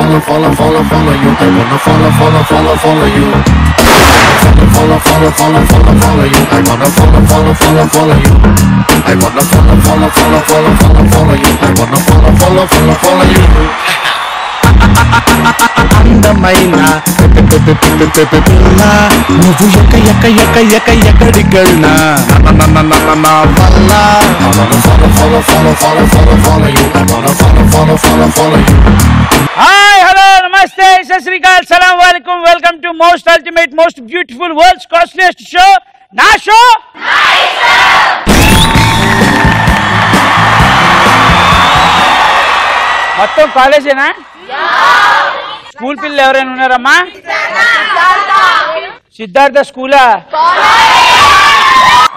follow, follow, follow, follow you. I wanna follow, follow, follow, follow you. Follow, follow, follow, follow, follow you. I wanna follow, follow, follow, follow you. I wanna follow, follow, follow, follow, follow, follow you. I wanna follow, follow, follow, follow you. అందమైన పిల్ల నువ్వు ఎక్కడికెళ్ళినా నా వల్ల hi hello నమస్తే సత్ శ్రీ అకాల్ సలాం వాలేకుమ్ welcome to most ultimate most beautiful world's costliest show నా షో మొత్తం కాలేజేనా స్కూల్ పిల్లలు ఎవరైనా ఉన్నారమ్మా సిద్ధార్థ స్కూలా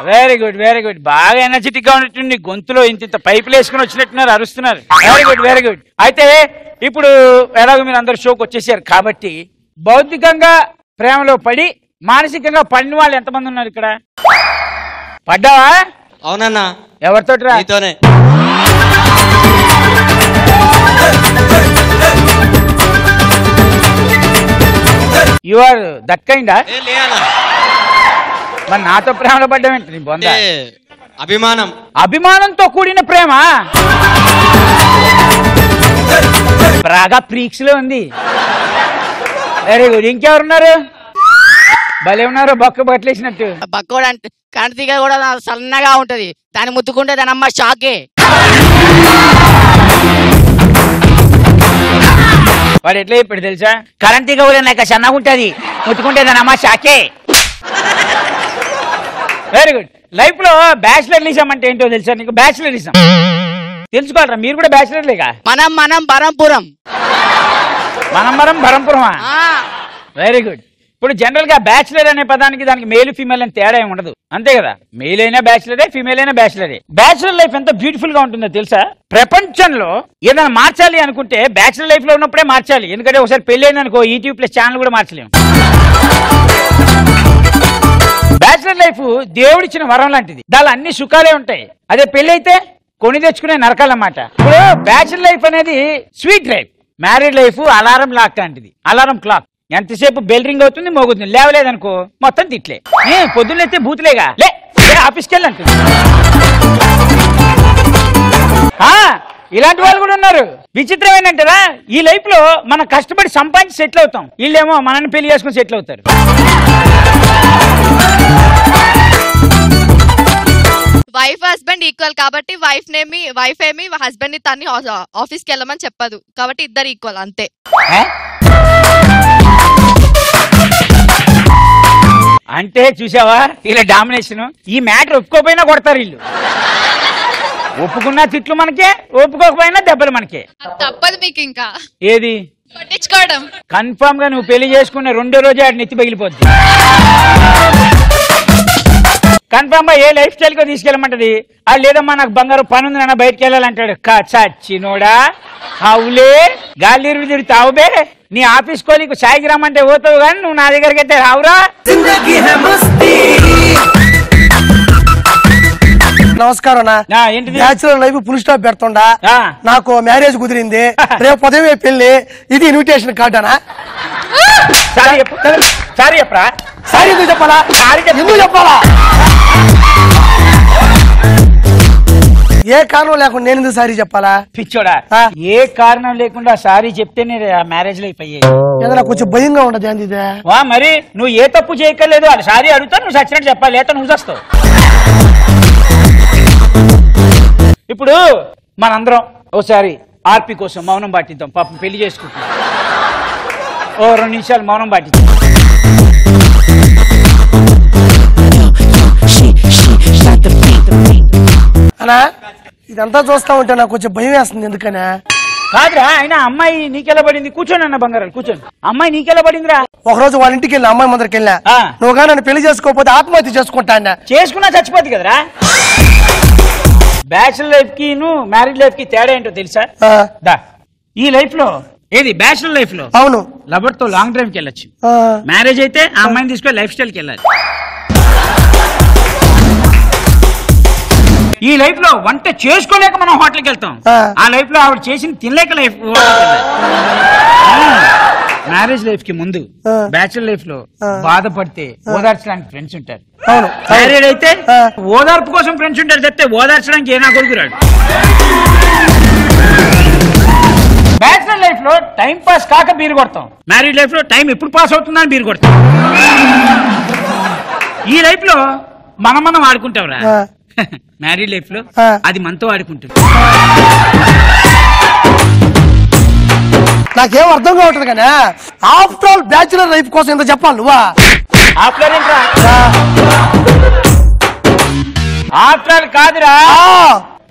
వెరీ గుడ్ వెరీ గుడ్ బాగా ఎనర్జెటిక్ గా ఉన్నట్టుంది గొంతులో ఇంత పైపులు వేసుకుని వచ్చినట్టున్నారు అరుస్తున్నారు వెరీ గుడ్ వెరీ గుడ్ అయితే ఇప్పుడు ఎలాగో మీరు అందరు షోకి వచ్చేసారు కాబట్టి బౌద్ధికంగా ప్రేమలో పడి మానసికంగా పడిన వాళ్ళు ఎంతమంది ఉన్నారు ఇక్కడ పడ్డావా అవునన్నా ఎవరితో నీతోనే యు ఆర్ దట్ కైండా మరి నాతో ప్రేమలో పడ్డావేంటి నీ బొంద అభిమానం అభిమానంతో కూడిన ప్రేమ బాగా ప్రీక్స్ లో ఉంది వెరీ గుడ్ ఇంకెవరున్నారు భలే ఉన్నారు బొక్క బట్టలేసినట్టు బక్కోడు అంటే కంటిగా కూడా సన్నగా ఉంటది దాన్ని ముత్తుకుంటే దాని అమ్మ షాకే వాడు ఎట్లా చెప్పాడు తెలుసా కరెంటీగా కూడా నాకు సన్నగా ఉంటది ముత్తుకుంటే దాని అమ్మ షాకే వెరీ గుడ్ లైఫ్ లో బ్యాచిలర్లిజం అంటే ఏంటో తెలుసా నీకు బ్యాచిలరిజం తెలుసుకోవాలరా మీరు కూడా బ్యాచిలర్లేగా మనం బరంపురం బరంపురమా వెరీ గుడ్ ఇప్పుడు జనరల్ గా బ్యాచిలర్ అనే పదానికి దానికి మేల్ ఫీమేల్ అని తేడా ఏమి ఉండదు అంతే కదా మేల్ అయినా బ్యాచిలరే ఫీమేల్ అయినా బ్యాచిలరే బ్యాచిలర్ లైఫ్ ఎంత బ్యూటిఫుల్ గా ఉంటుందో తెలుసా ప్రపంచంలో ఏదైనా మార్చాలి అనుకుంటే బ్యాచిలర్ లైఫ్ లో ఉన్నప్పుడే మార్చాలి ఎందుకంటే ఒకసారి పెళ్లి అయిందనుకో యూట్యూబ్ ప్లస్ ఛానల్ కూడా మార్చలేము బ్యాచిలర్ లైఫ్ దేవుడిచ్చిన వరం లాంటిది దానిలో అన్ని సుఖాలే ఉంటాయి అదే పెళ్లి అయితే కొని తెచ్చుకునే నరకాలన్నమాట ఇప్పుడు బ్యాచిలర్ లైఫ్ అనేది sweet life married life alarm clock లాంటిది అలారం క్లాక్ ఎంతసేపు బెల్ రింగ్ అవుతుంది మోగుతుంది లేవలేదనుకో మొత్తం తిట్లే పొద్దున్నైతే బూతులేగా లే ఆఫీస్కి వెళ్ళంటుంది ఇలాంటి వాళ్ళు కూడా ఉన్నారు విచిత్రం ఏంటంటారా ఈ లైఫ్ లో మనం కష్టపడి సంపాదించి సెటిల్ అవుతాం వీళ్ళేమో మనల్ని పెళ్లి చేసుకుని సెటిల్ అవుతారు వైఫ్ హస్బెండ్ ఈక్వల్ కాబట్టి వైఫ్ ఏమి హస్బెండ్ ని తన్ని ఆఫీస్కి వెళ్ళమని చెప్పదు కాబట్టి ఇద్దరు ఈక్వల్ అంతే అంటే చూసావా ఇలా డామినేషన్ ఈ మ్యాటర్ ఒప్పుకోపోయినా కొడతారు వీళ్ళు ఒప్పుకున్నా తిట్లు మనకే ఒప్పుకోకపోయినా దెబ్బలు మనకే తప్పదు మీకు ఇంకా ఏది పట్టించుకోవడం కన్ఫర్మ్ గా నువ్వు పెళ్లి చేసుకున్న రెండో రోజే ఆడి నెత్తి పగిలిపోద్ది కన్ఫర్మ్ గా ఏ లైఫ్ స్టైల్ కో తీసుకెళ్ళమంటది అది లేదమ్మా నాకు బంగారు పని ఉంది నాన్న బయటకు వెళ్ళాలంటాడు చచ్చినోడా అవులే గాలి తిరిగి తావుబే నీ ఆఫీస్ కోలీకు సాయికి రమ్మంటే పోతావు కానీ నువ్వు నా దగ్గరికి అయితే రావురా నమస్కారం బ్యాచులర్ లైఫ్ ఫుల్ స్టాప్ పెడుతుండా నాకు మ్యారేజ్ కుదిరింది రేపు ఉదయమే పెళ్లి ఇది ఇన్విటేషన్ కార్డ్ అనా సారీ చెప్పరా సారీ ఎందుకు చెప్పాలా ఎందుకు చెప్పాలా ఏ కారణం లేకుండా నేను ఎందుకు సారీ చెప్పాలా పిచ్చోడా ఏ కారణం లేకుండా సారీ చెప్తేనే మ్యారేజ్ లైఫ్ అయ్యేది ఏదైనా కొంచెం భయంగా ఉండదు ఏంది మరి నువ్వు ఏ తప్పు చేయక్కర్లేదు వాళ్ళు సారీ అడుగుతా నువ్వు సచ్చినట్టు చెప్పాలి లేక నువ్వు వస్తావు ఇప్పుడు మనందరం ఓసారి ఆర్పి కోసం మౌనం పాటిద్దాం పాపం పెళ్లి చేసుకుంటాం ఓ 2 నిమిషాలు మౌనం పాటిద్దాం అలా ఇదంతా చూస్తా ఉంటే నాకు కొంచెం భయం వేస్తుంది ఎందుకనే కాదురా అయినా అమ్మాయి నీకెలా పడింది కూర్చోండి అన్న బంగారాలు కూర్చోండి అమ్మాయి నీకెలా పడిందిరా ఒకరోజు వాళ్ళ ఇంటికి వెళ్ళి అమ్మాయి ముందరికి వెళ్ళా నువ్వు కానీ నన్ను పెళ్లి చేసుకోకపోతే ఆత్మహత్య చేసుకుంటా చేసుకున్నా చచ్చిపోద్ది కదరా బ్యాచులర్ లైఫ్ కి మ్యారేజ్ లైఫ్ కి తేడా ఏంటో తెలుసా దా ఈ లైఫ్ లో ఏది బ్యాచులర్ లైఫ్ లో అవును లవర్ తో లాంగ్ డ్రైవ్ కి వెళ్ళొచ్చు మ్యారేజ్ అయితే ఆ అమ్మాయిని తీసుకొని లైఫ్ స్టైల్ కి వెళ్ళాలి ఈ లైఫ్ లో వంట చేసుకోలేక మనం హోటల్కి వెళ్తాం, ఆ లైఫ్ లో ఆవిడ చేసిన తినలేక లైఫ్. మ్యారేజ్ లైఫ్ కి ముందు బ్యాచులర్ లైఫ్ లో బాధపడితే ఓదార్చడానికి ఫ్రెండ్స్ ఉంటారు. మ్యారేజ్ అయితే ఓదార్పు కోసం ఫ్రెండ్స్ ఉంటారు తప్పితే ఓదార్చడానికి ఏనా కొడుకురాడు. బ్యాచులర్ లైఫ్ లో టైం పాస్ కాక బీరు కొడతాం, మ్యారేజ్ లైఫ్ లో టైం ఎప్పుడు పాస్ అవుతుందని బీరు కొడతాం. ఈ లైఫ్ లో మనం ఆడుకుంటాం రా, మ్యారీడ్ లైఫ్ లో అది మనతో ఆడుకుంటుంది. నాకేం అర్థం కావట్లేదు కానీ ఆఫ్టర్ ఆల్ బ్యాచులర్ లైఫ్ కోసం ఎంత చెప్పాలి నువ్వా? ఆఫ్టర్ ఆల్ కాదురా,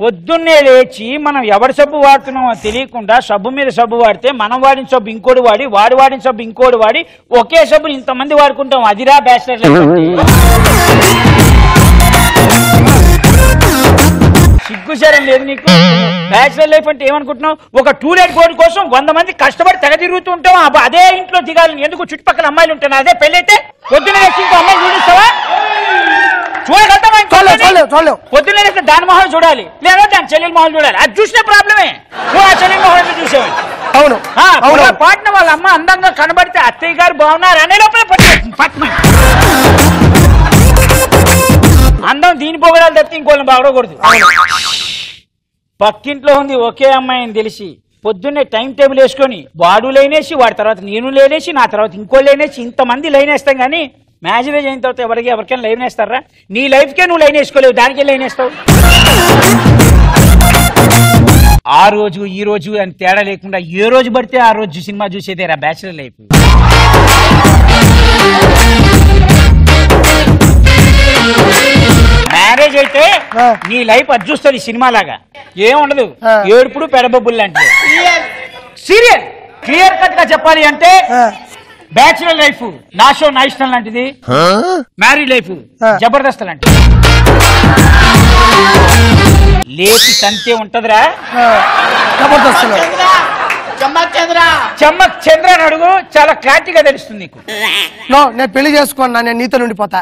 పొద్దున్నే లేచి మనం ఎవరి సబ్బు వాడుతున్నామో తెలియకుండా సబ్బు మీద సబ్బు వాడితే మనం వాడిన సబ్బు ఇంకోటి వాడి, వాడు వాడిన సబ్బు ఇంకోటి వాడి, ఒకే సబ్బుని ఇంతమంది వాడుకుంటాం. అదిరా బ్యాచులర్ లైఫ్. సిగ్గుసారం లేదు నీకు? బ్యాచులర్ లైఫ్ అంటే ఏమనుకుంటున్నావు? ఒక టూలెట్ బోర్డు కోసం 100 మంది కష్టపడి తెగ తిరుగుతూ ఉంటాం, అదే ఇంట్లో దిగాలని ఎందుకు? చుట్టుపక్కల అమ్మాయిలు ఉంటాను, అదే పెళ్ళైతే పొద్దున్న లేచి ఇంకో అమ్మాయి చూపిస్తావా? చూడగలుగుతావా? పొద్దున్న లేస్తే దాని మొహం చూడాలి, లేదా దాని చెల్లెల మొహం చూడాలి. అది చూసిన ప్రాబ్లమే. నువ్వు ఆ చెల్లెల మొహం చూసేవాడు. అవును, పాటన వాళ్ళ అమ్మ అందంగా కనబడితే అత్తయ్య గారు బాగున్నారు అనే లోపల పట్టమని అందం దీని పొగడాలి తప్పితే ఇంకోళ్ళని బాగకూడదు. పక్కింట్లో ఉంది ఒకే అమ్మాయి అని తెలిసి పొద్దున్నే టైం టేబుల్ వేసుకొని వాడు లైనేసి, వాడి తర్వాత నేను లైనేసి, నా తర్వాత ఇంకో లైనేసి, ఇంతమంది లైన్ వేస్తాం. కానీ మ్యారేజ్ అయిన తర్వాత ఎవరికైనా లైన్ వేస్తారా? నీ లైఫ్కే నువ్వు లైన్ వేసుకోలేవు, దానికే లైన్ వేస్తావు. ఆ రోజు ఈ రోజు అని తేడా లేకుండా ఏ రోజు పడితే ఆ రోజు సినిమా చూసేదేరా బ్యాచులర్ లైఫ్. మ్యారేజ్ అయితే నీ లైఫ్ అది చూస్తుంది సినిమా లాగా, ఏముండదు. ఏడుపుడు పెడబొబ్బులు లాంటిది. సీరియల్ క్లియర్ కట్ గా చెప్పాలి అంటే బ్యాచులర్ లైఫ్ నా షో నా ఇష్టం లాంటిది, మ్యారీడ్ లైఫ్ జబర్దస్త్ లాంటిది. లేచి తంతే ఉంటదిరా జబర్దస్త్. చమ్మక్ చంద్ర అని అడుగు, చాలా క్లారిటీగా తెలుస్తుంది నీకు. నేను పెళ్లి చేసుకున్నా, నేను నీతో ఉండిపోతా.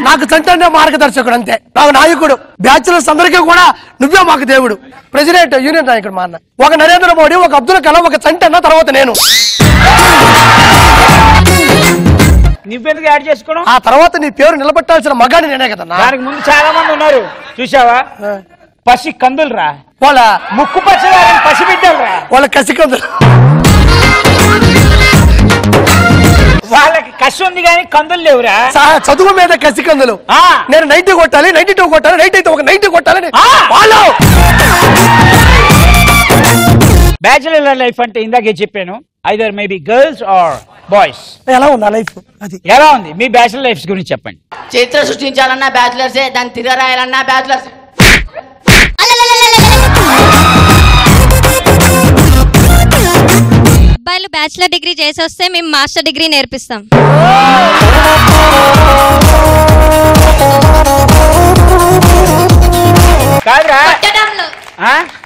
నాకు చంటే మార్గదర్శకుడు, అంతే నాకు నాయకుడు. బ్యాచులర్స్ అందరికీ కూడా నువ్వే మాకు దేవుడు. ప్రెసిడెంట్, యూనియన్ నాయకుడు మా అన్న. ఒక నరేంద్ర మోడీ, ఒక అబ్దుల్ కలాం, ఒక చంటన్న, తర్వాత నేను. నువ్వెందుకు యాడ్ చేసుకోవడం? ఆ తర్వాత నీ పేరు నిలబెట్టాల్సిన మగాడి నేనే కదా. దానికి ముందు చాలా మంది ఉన్నారు చూసావా? పసి కందులు రా, వాళ్ళ ముక్కు పచ్చదారని పసి బిడ్డలు రా, వాళ్ళ కసి కందులు. వాళ్ళకి కసి ఉంది కానీ కందులు లేవురా. చదువు మీద కసి కందులు. నేను 90 కొట్టాలి, 92 కొట్టాలి, 90 అయితే ఒక 90 కొట్టాలని వాళ్ళు. బ్యాచులర్ లైఫ్ అంటే ఇందాకే చెప్పాను, either maybe girls or boys. ఎలా ఉంది ఆ లైఫ్? అది ఎలా ఉంది? మీ బ్యాచులర్ లైఫ్ గురించి చెప్పండి. చరిత్ర సృష్టించాలన్నా బ్యాచులర్సే, దాన్ని తిరగరాయాలన్నా బ్యాచులర్స్. అబ్బాయిలు బ్యాచులర్ డిగ్రీ చేసి వస్తే మేము మాస్టర్ డిగ్రీ నేర్పిస్తాం.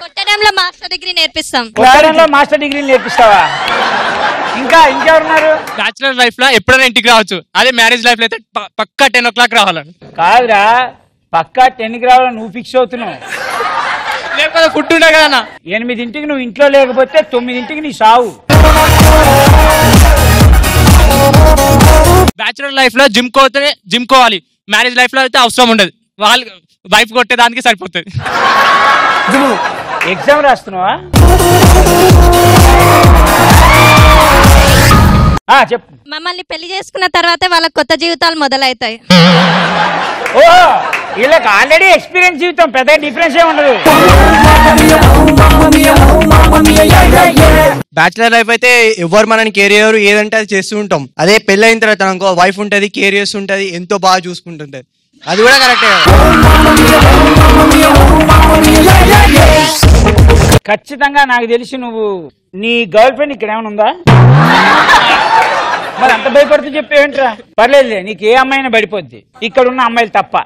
కొట్టడంలో మాస్టర్ డిగ్రీ నేర్పిస్తాం. మాస్టర్ డిగ్రీ నేర్పిస్తావా? ఇంకా ఇంకెవరున్నారు? బ్యాచులర్ లైఫ్ లో ఎప్పుడైనా ఇంటికి రావచ్చు, అదే మ్యారేజ్ లైఫ్ లో అయితే పక్కా 10 o'clock రావాలని. కాదురా, పక్కా 10కి రావాలని నువ్వు ఫిక్స్ అవుతున్నావు. లేకపోతే ఫుడ్ ఉండే కదా. 8ంటికి నువ్వు ఇంట్లో లేకపోతే 9ంటికి నీ సావు. బ్యాచులర్ లైఫ్ లో జిమ్ కోవాలి, మ్యారేజ్ లైఫ్ లో అయితే అవసరం ఉండదు, వాళ్ళు వైఫ్ కొట్టేదానికి సరిపోతుంది. ఎగ్జామ్ రాస్తున్నావా? చెప్పు. మమ్మల్ని పెళ్లి చేసుకున్న తర్వాత వాళ్ళ కొత్త జీవితాలు మొదలవుతాయి. ఓ, వీళ్ళకి ఆల్రెడీ ఎక్స్పీరియన్స్ జీవితం, పెద్ద డిఫరెన్స్ ఏ ఉండదు. బ్యాచులర్ లైఫ్ అయితే ఎవరు మనని కేర్ చేయరు, ఏదంటే అది చేస్తూ ఉంటాం. అదే పెళ్లి అయిన తర్వాత అనుకో వైఫ్ ఉంటది, కేర్ చేస్తుంటది, ఎంతో బాగా చూసుకుంటుంటది. అది కూడా కరెక్టే. ఖచ్చితంగా నాకు తెలిసి నువ్వు నీ గర్ల్ ఫ్రెండ్ ఇక్కడ ఏమైనా ఉందా? మరి అంత భయపడుతూ చెప్పేంట్రా? పర్లేదులే, నీకు ఏ అమ్మాయినా పడిపోద్ది, ఇక్కడున్న అమ్మాయిలు తప్ప.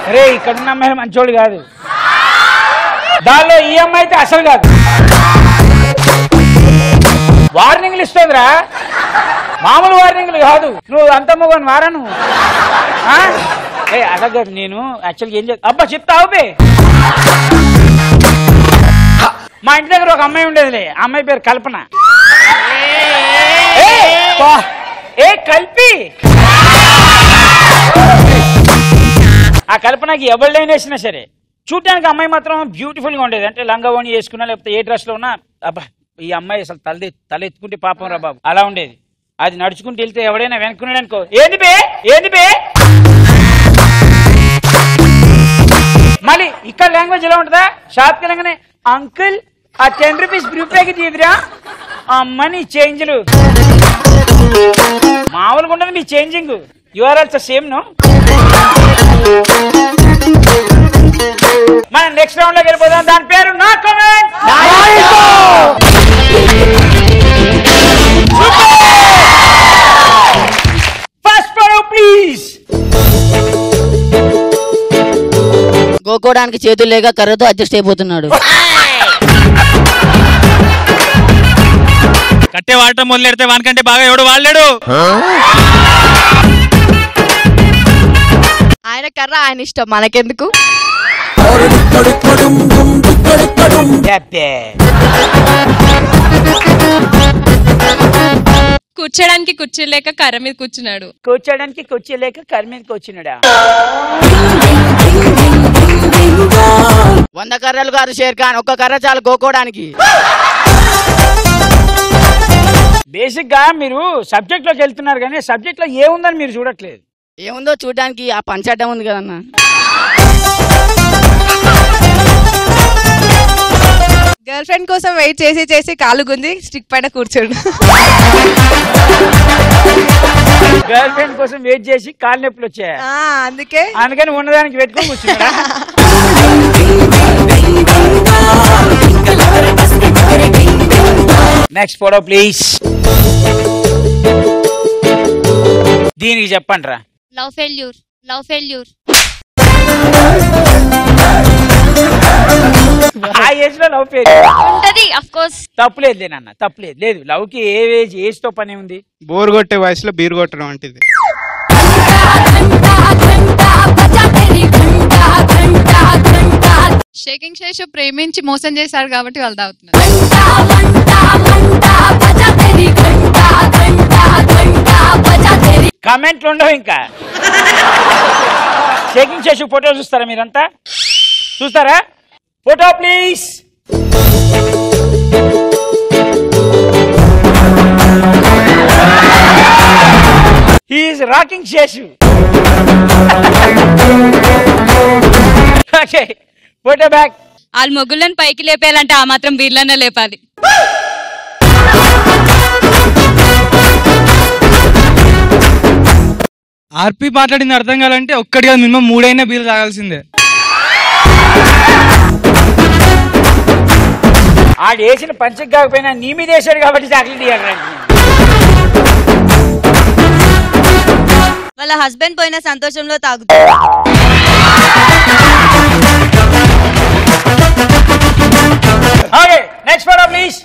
అరే, ఇక్కడున్న అమ్మాయిలు మంచోళ్ళు కాదు, దానిలో ఈ అమ్మాయి అయితే అసలు కాదు. వార్నింగ్లు ఇస్తుందిరా, మామూలు వార్నింగ్లు కాదు. నువ్వు అంత మొగని వారా నువ్వు? అలాగే నేను యాక్చువల్గా ఏం అబ్బా చెప్తావు బే. మా ఇంటి దగ్గర ఒక అమ్మాయి ఉండేదిలే, ఆ అమ్మాయి పేరు కల్పన. ఏ కల్పి, ఆ కల్పనకి ఎవరు లైన్ వేసినా సరే చూడటానికి అమ్మాయి మాత్రం బ్యూటిఫుల్ గా ఉండేది. అంటే లంగావోణి వేసుకున్నా లేకపోతే ఏ డ్రెస్ లో ఉన్నా అబ్బా ఈ అమ్మాయి అసలు తలెత్తుకుంటే పాపం రా బాబు అలా ఉండేది. అది నడుచుకుంటూ వెళ్తే ఎవడైనా వెనుక్కున్నాడు అనుకో, ఏంది బే ఏంది బే. మళ్ళీ ఇక్కడ లాంగ్వేజ్ ఎలా ఉంటుందా, షాప్కి వెళ్ళగానే అంకుల్ ఆ 10 రూపీస్ బ్రూ ప్యాకెట్ ఇదిరా, అమ్మని చేంజ్లు మామూలుగా ఉండదు మీ చేంజింగ్. You are also same no. మనం నెక్స్ట్ రౌండ్ లోకి వెళ్ళిపోదాం. దాని పేరు నా కామెంట్. First follow please. గోకోడానికి చేతులు లేక కర్రతో అడ్జస్ట్ అయిపోతున్నాడు. కట్టే వాడటం మొదలెడితే వానికంటే బాగా ఎవడు వాడలేడు. ఆయన కర్ర ఆయన ఇష్టం, మనకెందుకు. కూర్చోడానికి కుర్చీ లేక కర్ర మీద కూర్చున్నాడు. కూర్చోడానికి కుర్చీ లేక కర్ర మీద కూర్చున్నాడా. 100 కర్రలు కాదు షేర్ ఖాన్, ఒక్క కర్ర చాలు గోకోడానికి. బేసిక్ గా మీరు సబ్జెక్ట్ లోకి వెళ్తున్నారు కానీ సబ్జెక్ట్ లో ఏముందని మీరు చూడట్లేదు. ఏముందో చూడడానికి ఆ పంచడం ఉంది కదన్న. గర్ల్ ఫ్రెండ్ కోసం వెయిట్ చేసి చేసి కాలు గుంది స్టిక్ పైన కూర్చోడు. గర్ల్ ఫ్రెండ్ కోసం వెయిట్ చేసి కాలు నొప్పులు వచ్చాయి, అందుకని ఉన్నదానికి పెట్టుకొని కూర్చున్నాడా. Next photo please. దీనికి చెప్పండి రా. Love failure, love failure. ఆ ఏజ్ లో లవ్ ఫెయిల్యూర్ ఉంటది ఆఫ్ కోర్స్. తప్పులేదు లేనన్న, తప్పులేదు. లేదు లవ్ కి ఏ ఏజ్ తో పని ఉంది. బోర్ కొట్టే వయసులో బీర్ కొట్టడం అంటది. షేకింగ్ శేషు ప్రేమించి మోసం చేశారు కాబట్టి వాళ్ళు తాగుతున్నారు. కామెంట్లు ఉండవు ఇంకా. షేకింగ్ చేసి ఫోటో చూస్తారా మీరంతా? చూస్తారా? Photo please. He is rocking Seshu. Okay photo back. వాళ్ళు మొగ్గులను పైకి లేపేయాలంటే ఆ మాత్రం వీళ్ళనే లేపాలి. ఆర్పి మాట్లాడింది అర్థం కావాలంటే ఒక్కడిగా మినిమం 3 బీర్లు తాగాల్సిందే. ఆడు వేసిన పంచకి కాకపోయినా నీ మీద వేసాడు కాబట్టి చాక్లెట్ ఇవ్వడానికి. వాళ్ళ హస్బెండ్ పోయిన సంతోషంలో తాగుతారు. Okay next photo please.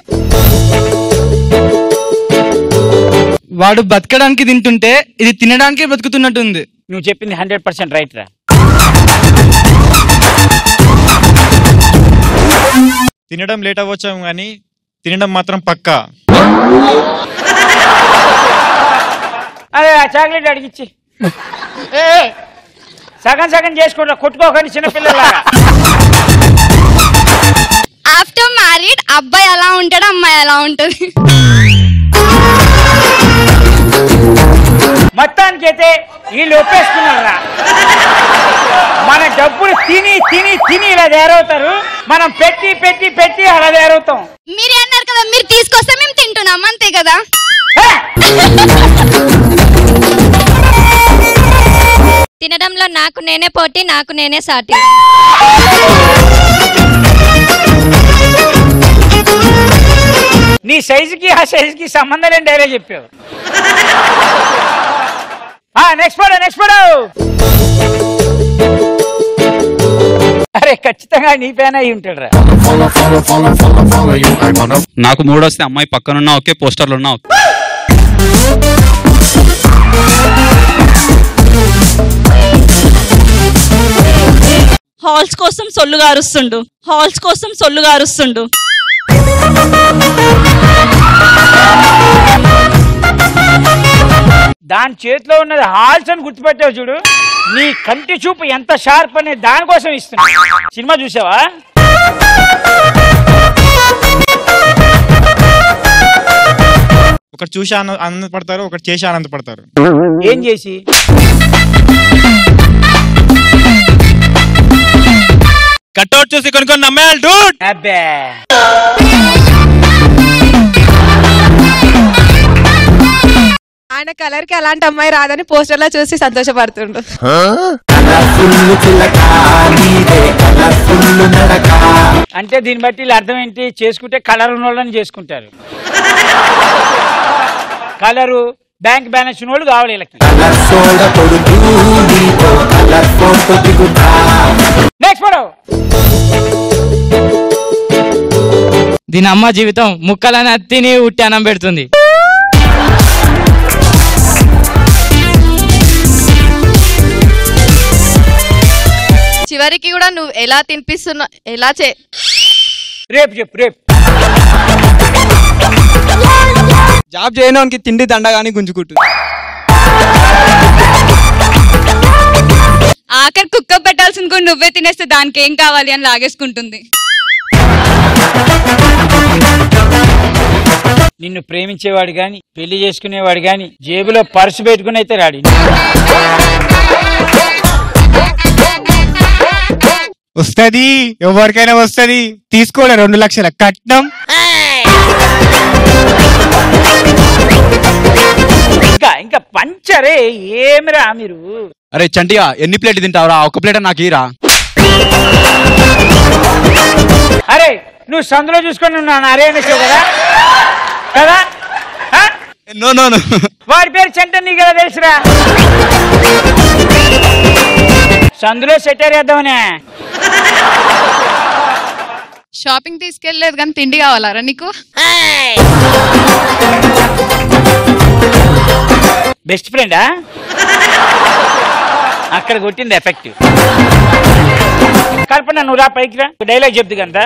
వాడు బతకడానికి తింటుంటే ఇది తినడానికి బతుకుతున్నట్టుంది. నువ్వు చెప్పింది 100% రైట్ రా. తినడం లేట్ అవ్వచ్చాము కానీ తినడం మాత్రం పక్కా. అదే ఆ చాక్లెట్ అడిగిచ్చి సగం సగం చేసుకుంటా, కొట్టుకోకండి చిన్నపిల్లలాగా. ఆఫ్టర్ మ్యారీడ్ అబ్బాయి ఎలా ఉంటాడు, అమ్మాయి ఎలా ఉంటది. మొత్తానికి అయితే వీళ్ళు ఒప్పేసుకున్నారా. మన డబ్బులు తిని తిని తిని ఇలా తయారవుతారు, మనం పెట్టి పెట్టి పెట్టి అలా తయారవుతాం. మీరే అన్నారు కదా, మీరు తీసుకొస్తే మేము తింటున్నాం అంతే కదా. తినడంలో నాకు నేనే పోటీ, నాకు నేనే సాటి. నీ సైజుకి ఆ సైజుకి సంబంధం లేని డైలాగ్ చెప్పావు. Next photo. అరే ఖచ్చితంగా నీ ఫ్యాన్ అయి ఉంటాడు రా. నాకు మూడొస్తే అమ్మాయి పక్కనున్నా ఓకే, పోస్టర్లు ఉన్నా ఓకే. హాల్స్ కోసం సొల్లుగా అరుస్తుండు, హాల్స్ కోసం సొల్లుగా అరుస్తుండు. దాని చేతిలో ఉన్నది హాల్స్ అని గుర్తుపెట్టావు చూడు. నీ కంటి చూపు ఎంత షార్ప్ అనే దానికోసం ఇస్తున్నా. సినిమా చూసావా? ఒకటి చూసి ఆనందపడతారు, ఒకటి చేసి ఆనందపడతారు. ఏం చేసి? కట్అవుట్ చూసి కొన్ని నమ్మేయాలి డూడ్. అబ్బే ఆయన కలర్ కి అలాంటి అమ్మాయి రాదని పోస్టర్ లో చూసి సంతోషపడుతుండు. అంటే దీన్ని బట్టి అర్థం ఏంటి? చేసుకుంటే కలర్ ఉన్న వాళ్ళని చేసుకుంటారు. కలరు బ్యాంక్ బ్యాలెన్స్ ఉన్న వాళ్ళు కావాలి వీళ్ళకి. Next photo. దీని అమ్మ జీవితం ముక్కలని తిని ఉట్టి అన్నం పెడుతుంది. చివరికి కూడా నువ్వు ఎలా తినిపిస్తున్నా ఎలా రేపు చెప్పు రేపు. జాబ్ చేయడానికి తిండి దండగాని గుంజుకుంటుంది. ఆఖరి కుక్క పెట్టాల్సింది కూడా నువ్వే తినేస్తే దానికి ఏం కావాలి అని లాగేసుకుంటుంది. నిన్ను ప్రేమించేవాడు గాని పెళ్లి చేసుకునేవాడు గాని జేబులో పర్సు పెట్టుకుని అయితే రాడి. వస్తది, ఎవరికైనా వస్తది. తీసుకోలే 2 లక్షల కట్నం. ఇంకా పంచరే ఏమిరా మీరు? అరే చంటిగా ఎన్ని ప్లేట్ తింటావురా? ఒక ప్లేట్ నాకు ఈరా. అరే నువ్వు సందులో చూసుకొని ఉన్నాను అరే అనేసావు కదా కదా. నో నో నో, వాడి పేరు చంటన్ నీకు కదా తెలుసురా. సందులో సెటర్ చేద్దామనే. షాపింగ్ తీసుకెళ్ళలేదు కానీ తిండి కావాలరా నీకు? బెస్ట్ ఫ్రెండా? అక్కడ కొట్టింది ఎఫెక్ట్. కల్పన నువ్వు రా పైకి రా, డైలాగ్ చెప్తు కదా.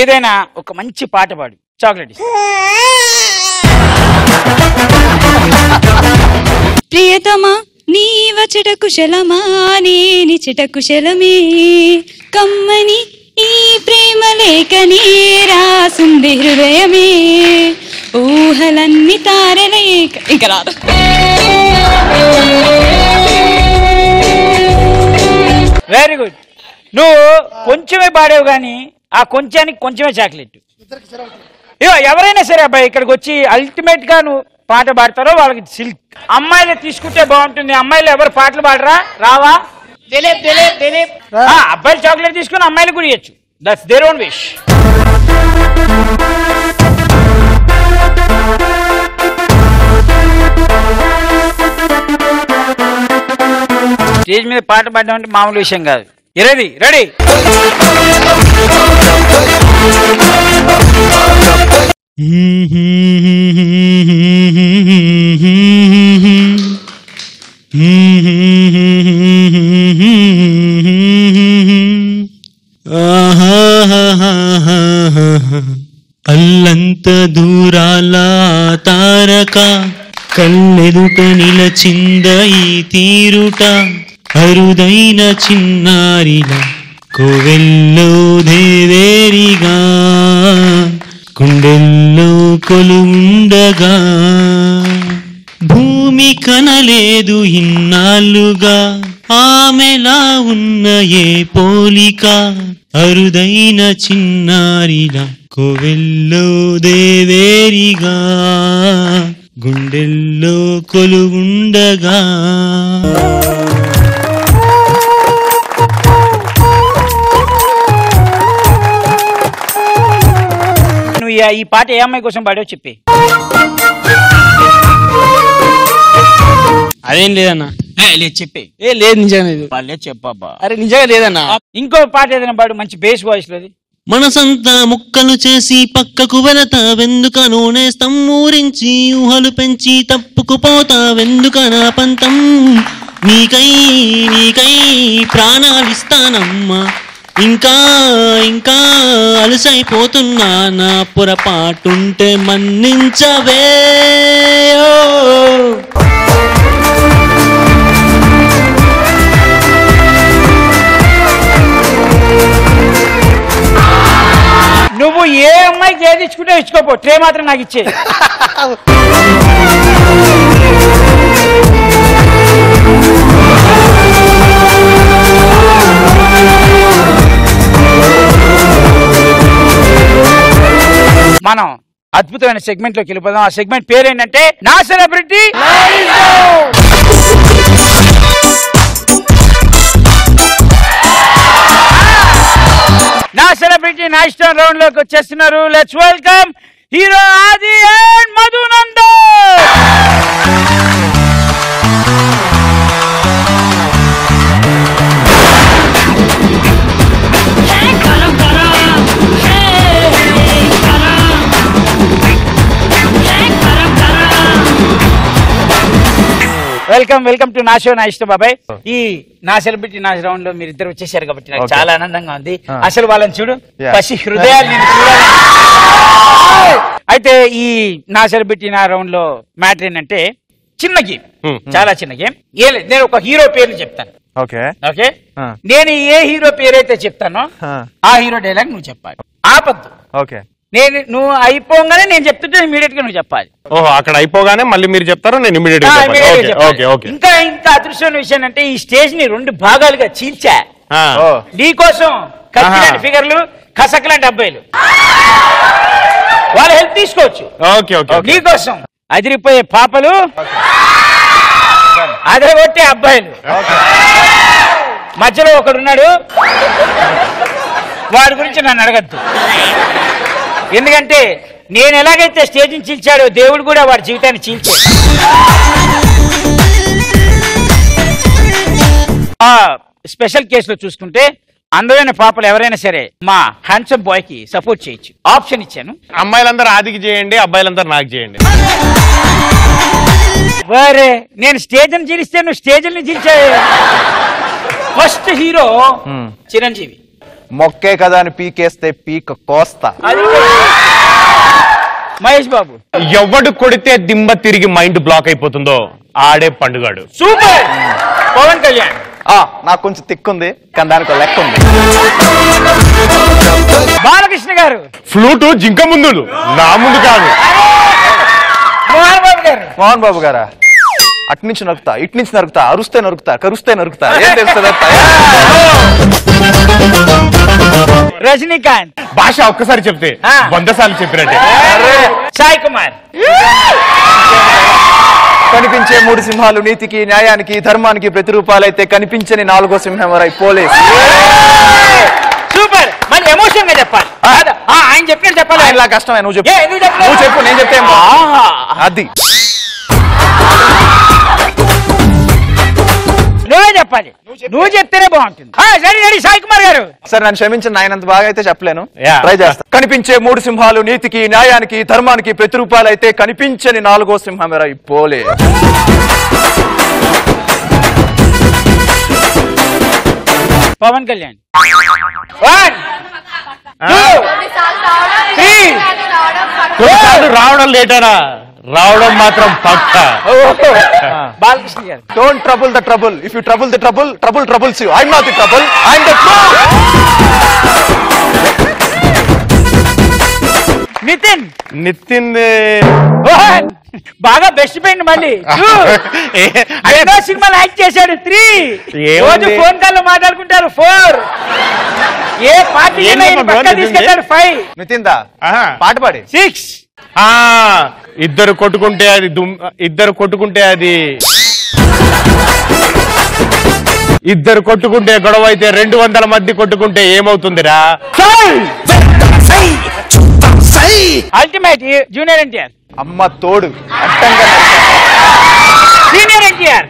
ఏదైనా ఒక మంచి పాట పాడు, చాక్లెట్. ప్రియతమా నీ వచట కుశలమా నేని చిట కుశలమే కమ్మని ఈ ప్రేమ లేఖనే రాసుంది హృదయమే ఊహలన్నీ తారలే. ఇక రాదు. Very good. నువ్వు కొంచెమే పాడావు కానీ ఆ కొంచానికి కొంచెమే చాక్లెట్. ఇగో ఎవరైనా సరే అబ్బాయి ఇక్కడికి వచ్చి అల్టిమేట్ గా నువ్వు పాట పాడతారో వాళ్ళకి సిల్క్. అమ్మాయిలు తీసుకుంటే బాగుంటుంది. అమ్మాయిలు ఎవరు పాటలు పాడరా? రావా? అబ్బాయిలు చాక్లెట్ తీసుకుని అమ్మాయిలు కూడా ఇవ్వచ్చు. That's their own wish. Stage మీద పాట పాడడం అంటే మామూలు విషయం కాదు. Ready ready. అల్లంత దూరాల తారక కళ్ళెదుట నిలచింద ఈ తీరుట అరుదైన చిన్నారిల కోవెల్లో దేవేరిగా గుండెల్లో కొలుండగా భూమి కనలేదు ఇన్నాళ్ళుగా ఆమెలా ఉన్న ఏ పోలిక అరుదైన చిన్నారిలా కోవెల్లో దేవేరిగా గుండెల్లో కొలువుండగా. నువ్వు ఈ పాట ఏ అమ్మాయి కోసం పాడావో చెప్పి. అదేం లేదన్నా. లేదు చెప్పి. లేదు నిజంగా వాళ్ళే చెప్పబ్బా. అరే నిజంగా లేదన్నా. ఇంకో పాట ఏదైనా పాడు మంచి బేస్ వాయిస్ లోది. మనసంతా ముక్కలు చేసి పక్కకు వెళతా వెందుక నూనేస్తం ఊరించి ఊహలు పెంచి తప్పుకు పోతా వెందుక నా పంతం నీకై నీకై ప్రాణాలిస్తానమ్మా ఇంకా ఇంకా అలసైపోతున్నా నా పొరపాటుంటే మన్నించవే. నువ్వు ఏ అమ్మాయికి ఏది ఇచ్చుకుంటే ఇచ్చుకోపో, ట్రే మాత్రం నాకు ఇచ్చే. మనం అద్భుతమైన సెగ్మెంట్ లోకి వెళ్ళిపోదాం. ఆ సెగ్మెంట్ పేరు ఏంటంటే నా సెలబ్రిటీ. నా సెలబ్రిటీ నా ఇష్టం రౌండ్ లోకి వచ్చేస్తున్నారు. లెట్స్ వెల్కమ్ హీరో ఆది and Madhunandan. Welcome welcome to నా షో నా ఇష్టం బాబాయ్. ఈ నా సెలబ్రిటీ నా రౌండ్ లో మీరు ఇద్దరు వచ్చేసారు కాబట్టి నాకు చాలా ఆనందంగా ఉంది. అసలు వాళ్ళని చూడు, పసి హృదయాలు నేను చూడాలి. అయితే ఈ నా సెలబ్రిటీ నా రౌండ్ లో మ్యాటర్ ఏంటంటే చిన్న గేమ్, చాలా చిన్న గేమ్. నేను ఒక హీరో పేర్లు చెప్తాను. ఓకే ఓకే, నేను ఏ హీరో పేరైతే చెప్తానో ఆ హీరో డైలాగ్ నువ్వు చెప్పాలి, ఆపద్దు. ఓకే, నువ్వు అయిపోగానే నేను చెప్తుంటే ఇమీడియట్ గా నువ్వు చెప్పాలి. ఓహో, అక్కడ అయిపోగానే మళ్ళీ మీరు చెప్తారు, నేను ఇమీడియట్ గా. ఇంకా ఇంకా అదృష్టమైన విషయం అంటే ఈ స్టేజ్ ని 2 భాగాలుగా చీల్చా. నీకోసం కత్తిలాంటి ఫిగర్లు, కసకలాంటి అబ్బాయిలు, వాళ్ళ హెల్ప్ తీసుకోవచ్చు. నీకోసం అదిరిపోయే పాపలు, అదరగొట్టే అబ్బాయిలు. మధ్యలో ఒకడున్నాడు, వాడి గురించి నన్ను అడగద్దు. ఎందుకంటే నేను ఎలాగైతే స్టేజ్ ని చీల్చాడో దేవుడు కూడా వాడి జీవితాన్ని చీల్చాడు. ఆ స్పెషల్ కేసులో చూసుకుంటే అందమైన పాపలు ఎవరైనా సరే మా హ్యాండ్సమ్ బాయ్ కి సపోర్ట్ చేయొచ్చు. ఆప్షన్ ఇచ్చాను. అమ్మాయిలందరూ ఆదికి చేయండి, అబ్బాయిలందరూ నాకు చేయండి. వరే, నేను స్టేజ్ ని చీలిస్తే నువ్వు స్టేజ్ ని చీల్చా. First hero Chiranjeevi. మొక్కే కదా అని పీకేస్తే పీక కోస్తా. మహేష్ బాబు. ఎవడు కొడితే దిమ్మ తిరిగి మైండ్ బ్లాక్ అయిపోతుందో ఆడే పండుగాడు. సూపర్. పవన్ కళ్యాణ్. నాకు కొంచెం తిక్కుంది కానీ దానికి లెక్క ఉంది. బాలకృష్ణ గారు. ఫ్లూటు జింక ముందు, నా ముందు కాదు. మోహన్ బాబు గారు. మోహన్ బాబు గారా, అటు నుంచి నరుకుతా, ఇటు నుంచి నరుకుతా, అరుస్తే నరుకుతా, కరుస్తే నరుకుతా, ఏం తెలుస్తుంది? రజనీకాంత్. భాష ఒక్కసారి చెప్తే 100 సార్లు చెప్పినట్టే. సాయి కుమార్. కనిపించే 3 సింహాలు నీతికి, న్యాయానికి, ధర్మానికి ప్రతిరూపాలైతే కనిపించని 4వ సింహం ఎవరై పోలీస్. సూపర్. మరి ఎమోషన్ గా చెప్పాలి. ఆయన చెప్పినట్టు చెప్పాలి. ఇలా కష్టమే. నువ్వు చెప్పు, నువ్వు చెప్పు, నేను చెప్తే అది నువ్వే చెప్పాలి. నువ్వు చెప్తేనే బాగుంటుంది. సాయి కుమార్ గారు. సరే, నన్ను క్షమించండి, ఆయనంత బాగా అయితే చెప్పలేను, ట్రై చేస్తా. కనిపించే 3 సింహాలు నీతికి, న్యాయానికి, ధర్మానికి ప్రతిరూపాలైతే కనిపించని 4వ సింహం ఎవరై పోలే. పవన్ కళ్యాణ్. 1 2 3. కొన్నిసార్లు రావడం లేటరా, రావడం మాత్రం పక్క. Balakrishna garu. Don't trouble the trouble, if you trouble the trouble, trouble troubles you. I'm not the trouble, I'm the trouble. Nitin. Nitin బాగా బెస్ట్ ఫ్రెండ్. మళ్ళీ ఏదో సినిమాలో యాక్ట్ చేశాడు. 3. రోజు ఫోన్ కాల్ లో మాట్లాడుకుంటారు. 4. ఏ పార్టీ తీసుకెళ్తాడు. 5. నితిన్ దా పాట పాడి. 6. ఇద్దరు కొట్టుకుంటే అది ఇద్దరు కొట్టుకుంటే గొడవ అయితే 200 మంది కొట్టుకుంటే ఏమవుతుందిరా? Ultimate junior NTR. అమ్మ తోడు senior NTR.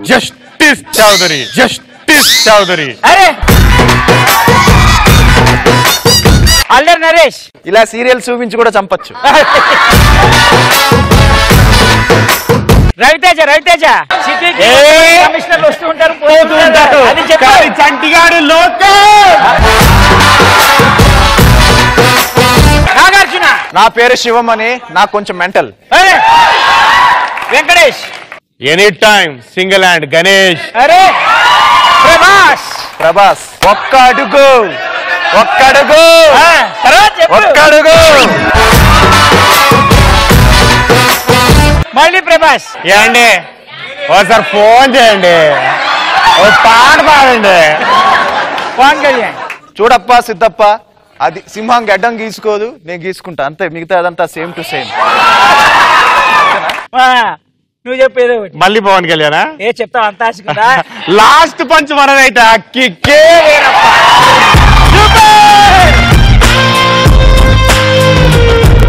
Justice Chowdary. Justice Chowdary. అరే అల్లరి నరేష్. ఇలా సీరియల్ చూపించి కూడా చంపచ్చు. రవితేజ. రవితేజ సిటీకి కమిషనర్లు వస్తూ ఉంటారు పోతూ ఉంటారు. అది చెప్పాలి. చంటిగాడు లోకే. నాగార్జున. నా పేరు శివం అని, నాకు కొంచెం mental. Venkatesh. Any time single hand Ganesh. అరే ప్రభాస్. ప్రభాస్. ఒక్క అడుగు ఒక్కడుగు ఒక్కడుగు. మళ్ళీ ప్రభాస్. ఏమండి ఒకసారి ఫోన్ చేయండి, ఓ పాట పాడండి. పవన్ కళ్యాణ్. చూడప్ప సిద్ధప్ప, అది సింహం గడ్డం గీసుకోదు, నేను గీసుకుంటా అంతే, మిగతా అదంతా సేమ్ టు సేమ్. నువ్వు చెప్పేది మళ్ళీ పవన్ కళ్యాణా? ఏ చెప్తావు అంత ఆశ కదా. లాస్ట్ పంచ్ మనదైతే కిక్కే.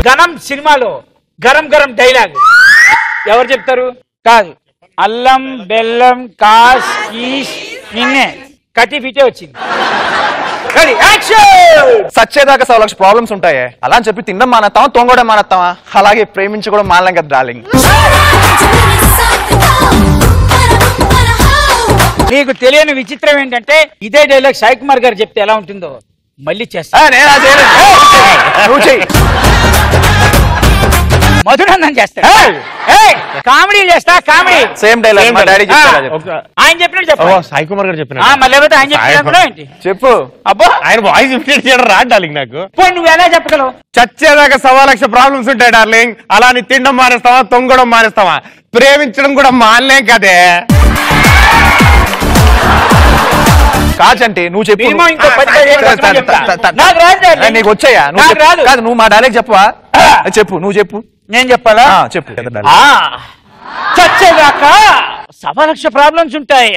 గనం సినిమాలో గరం గరం డైలాగ్ ఎవరు చెప్తారు? కాదు, అల్లం బెల్లం కాస్ కీస్ నిన్నే కట్టి ఫిటే వచ్చింది. సచ్చేదాకా 100 లక్ష ప్రాబ్లమ్స్ ఉంటాయి, అలా అని చెప్పి తినడం మానేస్తావా, తొంగడం మానేస్తావా? అలాగే ప్రేమించుకోవడం మానలేం కదా డార్లింగ్. నీకు తెలియని విచిత్రం ఏంటంటే ఇదే డైలాగ్ సాయి కుమార్ గారు చెప్తే ఎలా ఉంటుందో మళ్ళీ చేస్తా. మధునందన్ చేస్తా, కామెడీ చేస్తా, కామెడీ సేమ్ డైలాగ్ మా డాడీ ఆయన చెప్పినట్టు చెప్పు. సాయి కుమార్ గారు చెప్పిన మళ్ళీ ఆయన చెప్పినప్పుడు ఏంటి చెప్పు. అబ్బో ఆయన వాయిస్ ఇమిటేట్ చేయడం రా డార్లింగ్ నాకు. నువ్వు ఎలా చెప్పగలవు? చచ్చేదాకా 100 లక్ష ప్రాబ్లమ్స్ ఉంటాయి డార్లింగ్, అలా నీ తినడం మానేస్తావా, తొంగడం మానేస్తావా, ప్రేమించడం కూడా మానలేం కదే. కాచంటే నువ్వు చెప్పు. నీకు వచ్చాయా? కాదు, నువ్వు మా డైలాగ్ చెప్పవా? చెప్పు, నువ్వు చెప్పు. నేను చెప్పాలా? చెప్పు. చచ్చేదాకా 100 లక్ష ప్రాబ్లమ్స్ ఉంటాయి,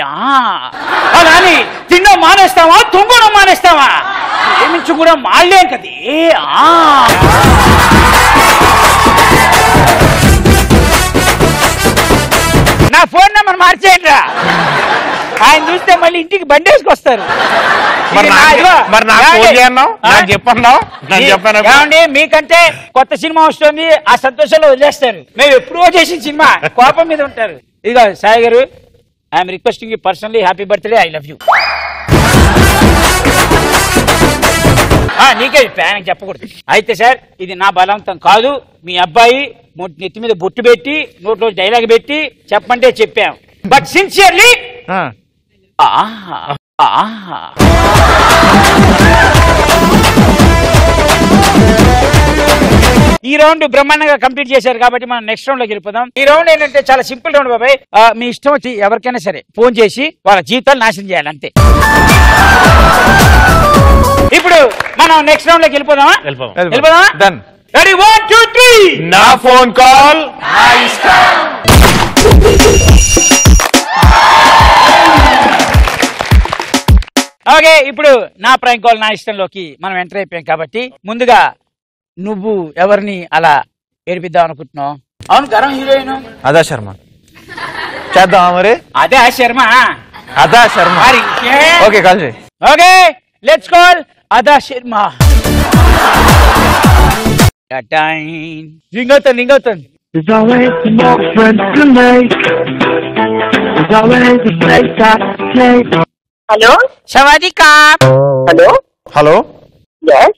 అలా అని తినడం మానేస్తావా, తొంగడం మానేస్తావా, ప్రేమించు కూడా మానలేం కదే. నా ఫోన్ నెంబర్ మార్చేయండి రా, ఆయన చూస్తే మళ్ళీ ఇంటికి బండేసుకొస్తారు. ఏమండి మీకంటే కొత్త సినిమా వస్తుంది, ఆ సంతోషంలో వదిలేస్తారు. మేము ఎప్పుడో చేసిన సినిమా కోపం మీద ఉంటారు. ఇదిగో సాయి గారు, I'm requesting you personally, happy birthday, I love you. నీకే ప్యాన్ చెప్పకూడదు. అయితే సార్ ఇది నా బలవంతం కాదు, మీ అబ్బాయి నెత్తి మీద బొట్టు పెట్టి నోట్లో డైలాగ్ పెట్టి చెప్పంటే చెప్పాం, బట్ సిన్సియర్లీ ఈ రౌండ్ బ్రహ్మాండంగా కంప్లీట్ చేశారు కాబట్టి మనం నెక్స్ట్ రౌండ్ లోకి వెళ్ళిపోదాం. ఈ రౌండ్ ఏంటంటే చాలా సింపుల్ రౌండ్ బాబాయ్. మీ ఇష్టం వచ్చి ఎవరికైనా సరే ఫోన్ చేసి వాళ్ళ జీవితాలు నాశనం చేయాలి అంతే. ఇప్పుడు మనం నెక్స్ట్ రౌండ్ లోకి వెళ్ళిపోదామా? వెళ్ళిపోదామా? డన్. రెడీ 1 2 3. నా ఫోన్ కాల్ నా ఇష్టం. ఓకే, ఇప్పుడు నా ప్రాంక్ కాల్ నా ఇష్టంలోకి మనం ఎంటర్ అయిపోయాం కాబట్టి ముందుగా నువ్వు ఎవరిని అలా ఏడిపిద్దాం అనుకుంటున్నావు? అవును, గరం హీరోయిన్ అదా శర్మ చేద్దామా మరి? అదే శర్మ. అదా శర్మ. ఓకే, కాల్ చేయి. ఓకే, లెట్స్ కాల్ అదా శర్మ. రింగ్ అవుతుంది, రింగ్ అవుతుంది. There's always more friends to make. There's always a place I play. Hello? Sawadika. Hello? Hello? Yes?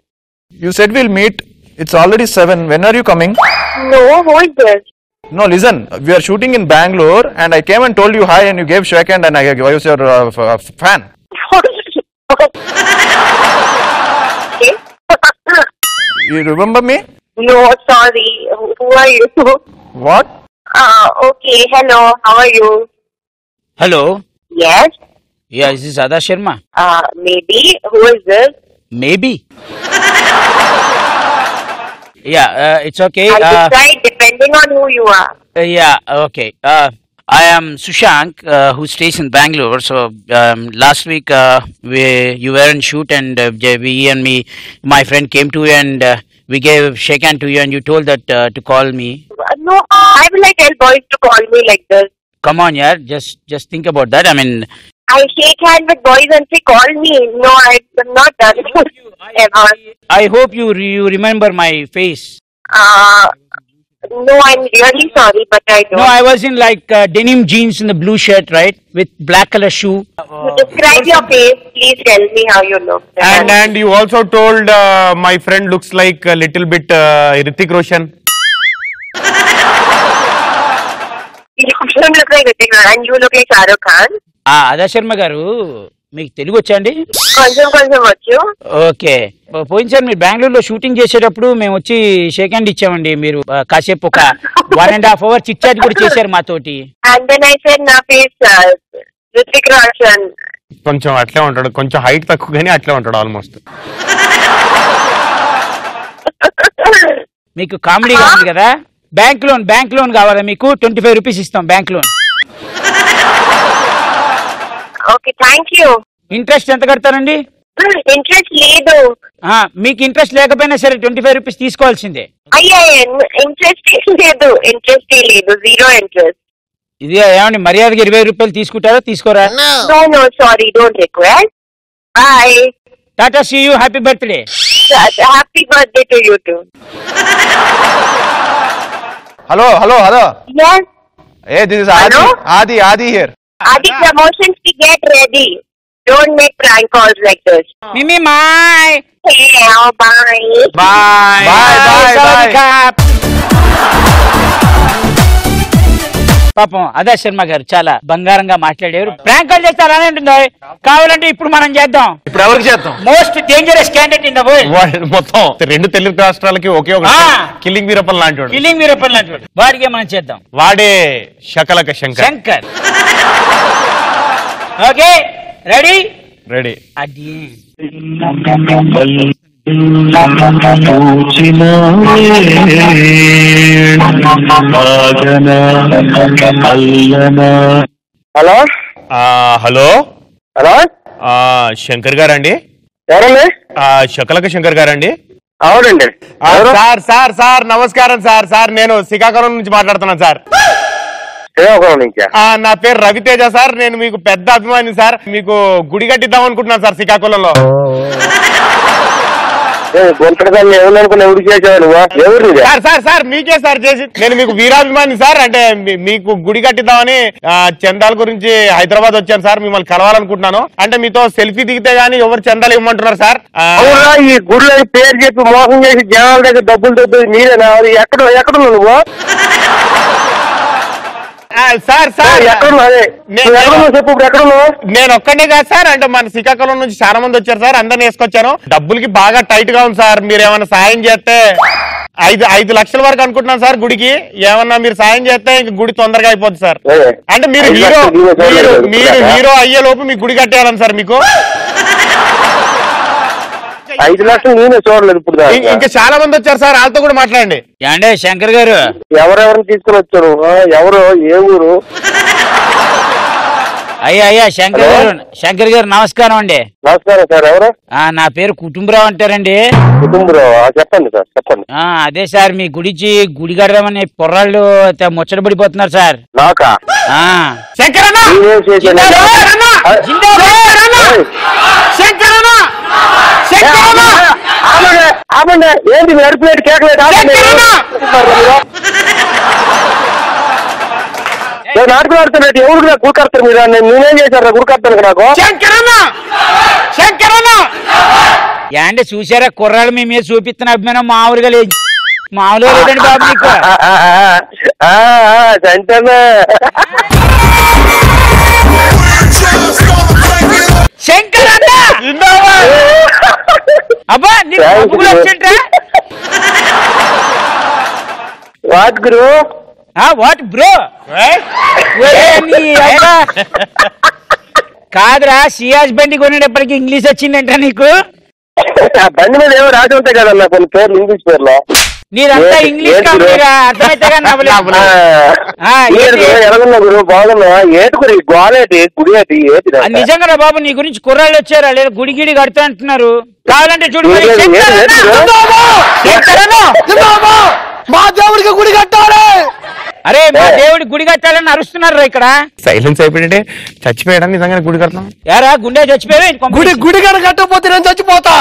You said we'll meet. It's already 7. When are you coming? No, who is this? No, listen. We are shooting in Bangalore and I came and told you hi and you gave shake hand and I was your fan. Okay. You remember me? No, sorry. Who are you? What? Okay. Hello. How are you? Hello. Yes? Yeah, this is Ada Sharma. Maybe. Who is this? Maybe. Yeah, it's okay. I'll decide depending on who you are. Yeah, okay. I am Sushank, who stays in Bangalore. So last week you were in shoot, and we and my friend came to you, and we gave shake hand to you and you told that to call me. No, I will like tell boys to call me like this. Come on, yeah, just think about that. I mean, I shake hand with boys and say call me. No, I'm not done ever. I hope you remember my face. No, I'm really sorry, but I don't. No, I was in like denim jeans and the blue shirt, right, with black color shoe. Describe your face. Please tell me how you look. And you also told my friend looks like a little bit Hrithik Roshan. You don't look like Hrithik Roshan and you look like Shah Rukh Khan. అదా శర్మ గారు మీకు తెలుగు వచ్చా అండి? కొంచెం కొంచెం వచ్చు. Okay, పోయినసారి మీరు బెంగళూరులో షూటింగ్ చేసేటప్పుడు మేము వచ్చి షేక్ హ్యాండ్ ఇచ్చామండి. మీరు కాసేపు ఒక 1.5 hour చిట్ చాట్ కూడా చేశారు మాతోటి. And then I said నా ఫేస్ రితిక్ రోషన్. కొంచెం అట్లే ఉంటాడు, కొంచెం హైట్ తక్కువ కానీ అట్లే ఉంటాడు ఆల్మోస్ట్. మీకు కామెడీగా ఉంది కదా. బ్యాంక్ లోన్ కావాలా మీకు? 25 రూపీస్ ఇస్తాం bank loan. Okay, thank you. Interest ఎంత కడతారండి? ఇంట్రెస్ట్ లేదు. మీకు ఇంట్రెస్ట్ లేకపోయినా సరే 25 రూపీస్ తీసుకోవాల్సిందే. అయ్యా, ఇంట్రెస్ట్ లేదు, జీరో ఇంట్రెస్ట్. ఇది ఏమండి మర్యాదగా 20 రూపాయలు తీసుకుంటారా తీసుకోరా? No sorry, don't request. Bye, tata, see you, happy birthday. Happy birthday to you to. Hello hello hello. Yes. Hey, this is Adi here. Adi, promotions ki get ready. Don't make prank calls like this. Mimi, bye. Hey, bye. Bye. పాపం అదా శర్మ గారు చాలా బంగారంగా మాట్లాడారు. Prank call చేస్తే అలానే ఉంటుంది. కావాలంటే ఇప్పుడు మనం చేద్దాం. ఇప్పుడు ఎవరికి చేద్దాం? Most dangerous candidate in the world. మొత్తం 2 తెలుగు రాష్ట్రాలకి ఒకే ఒక కిల్లింగ్ వీరప్పన్ లాంటి వాడికే మనం చేద్దాం. వాడే Shakalaka Shankar. Okay, ready ready. అది హలో హలో హలో శంకర్ గారండి? ఎవరండి? శకలక శంకర్ గారండి? అవునండి. సార్ నమస్కారం సార్ నేను శ్రీకాకుళం నుంచి మాట్లాడుతున్నాను సార్. నా పేరు రవితేజ సార్. నేను మీకు పెద్ద అభిమాని సార్. మీకు గుడి కట్టిద్దాం అనుకుంటున్నాను సార్ శ్రీకాకుళంలో. సార్ మీకే సార్ చేసి నేను మీకు వీరాభిమాని సార్. అంటే మీకు గుడి కట్టిద్దామని చందాల గురించి హైదరాబాద్ వచ్చాను సార్. మిమ్మల్ని కలవాలనుకుంటున్నాను. అంటే మీతో సెల్ఫీ దిగితే గానీ ఎవరు చందాలు ఇవ్వమంటున్నారు సార్. ఈ గుడిలో పేరు చెప్పి మోసం చేసి జనాల దగ్గర డబ్బులు దొబ్బేది మీరేనా? ఎక్కడ నువ్వు? నేను ఒక్కడే కాదు సార్. అంటే మన శ్రీకాకుళం నుంచి చాలా మంది వచ్చారు సార్. అందరిని వేసుకొచ్చాను. డబ్బులకి బాగా టైట్ గా ఉంది సార్. మీరు ఏమైనా సాయం చేస్తే 5 లక్షల వరకు అనుకుంటున్నాను సార్ గుడికి. ఏమన్నా మీరు సాయం చేస్తే ఇంక గుడి తొందరగా అయిపోద్ది సార్. అంటే మీరు హీరో అయ్యే లోపు మీకు గుడి కట్టేయాలని సార్. మీకు 5 లక్షలు నేనే చూడలేదు ఇప్పుడు. ఇంకా చాలా మంది వచ్చారు సార్. వాళ్ళతో కూడా మాట్లాడండి. ఏండే శంకర్ గారు? ఎవరెవరిని తీసుకుని వచ్చారు? ఎవరు? ఏ ఊరు? అయ్యా శంకర్ గారు నమస్కారం అండి. నమస్కారం సార్. ఎవరు? నా పేరు కుటుంబరావు అంటారండి. కుటుంబరావు? చెప్పండి సార్, చెప్పండి. అదే సార్, మీ గుడిచి గుడి కడదామని పొర్రాళ్ళు ముచ్చట పడిపోతున్నారు సార్. నాకా? ఏంటి నడిపేటి కేకలేదు? నాటకం ఆడుతున్నట్టు ఎవరు గుడి కడతారు మీరు? నేనేం చేశారు గుడి కడతాను నాకు? ఏంటే చూసారా కుర్రాళ్ళు మీ మీద చూపిస్తున్న అభిమానం మామూలుగా లేదు. మామూలుగా లేదండి బాబు మీకు. శంకర్ అబ్బా నీకు వచ్చింట్రా? వాట్ గురు? What bro? కాదురా, సియాజ్ బండి కొనేటప్పటికి ఇంగ్లీష్ వచ్చిందంట నీకు? బండి మీద ఏమో రాసి ఉంటాయి కదన్నా కొన్ని పేర్లు, ఇంగ్లీష్ పేర్లో. నీదంతా ఇంగ్లీష్ కామెడీగా అర్థమైతే ఎలాగున్నా గురు బాగున్నా ఏటి గురి గోలేటి గుడి ఏటి ఏటి నిజంగా బాబు నీ గురించి కుర్రాళ్ళు వచ్చారా లేదా గుడి గిడి కడుతూ అంటున్నారు. కావాలంటే చూడు మా దేవుడికి గుడి కట్టాలి. అరే మా దేవుడి గుడి కట్టాలని అరుస్తున్నారు ఇక్కడ. సైలెన్స్ అయిపోయింటే చచ్చిపోయాడా నిజంగా గుడి కడతాం యారా గుండె చచ్చిపోయాడు. గుడి కట్టకపోతే నేను చచ్చిపోతా.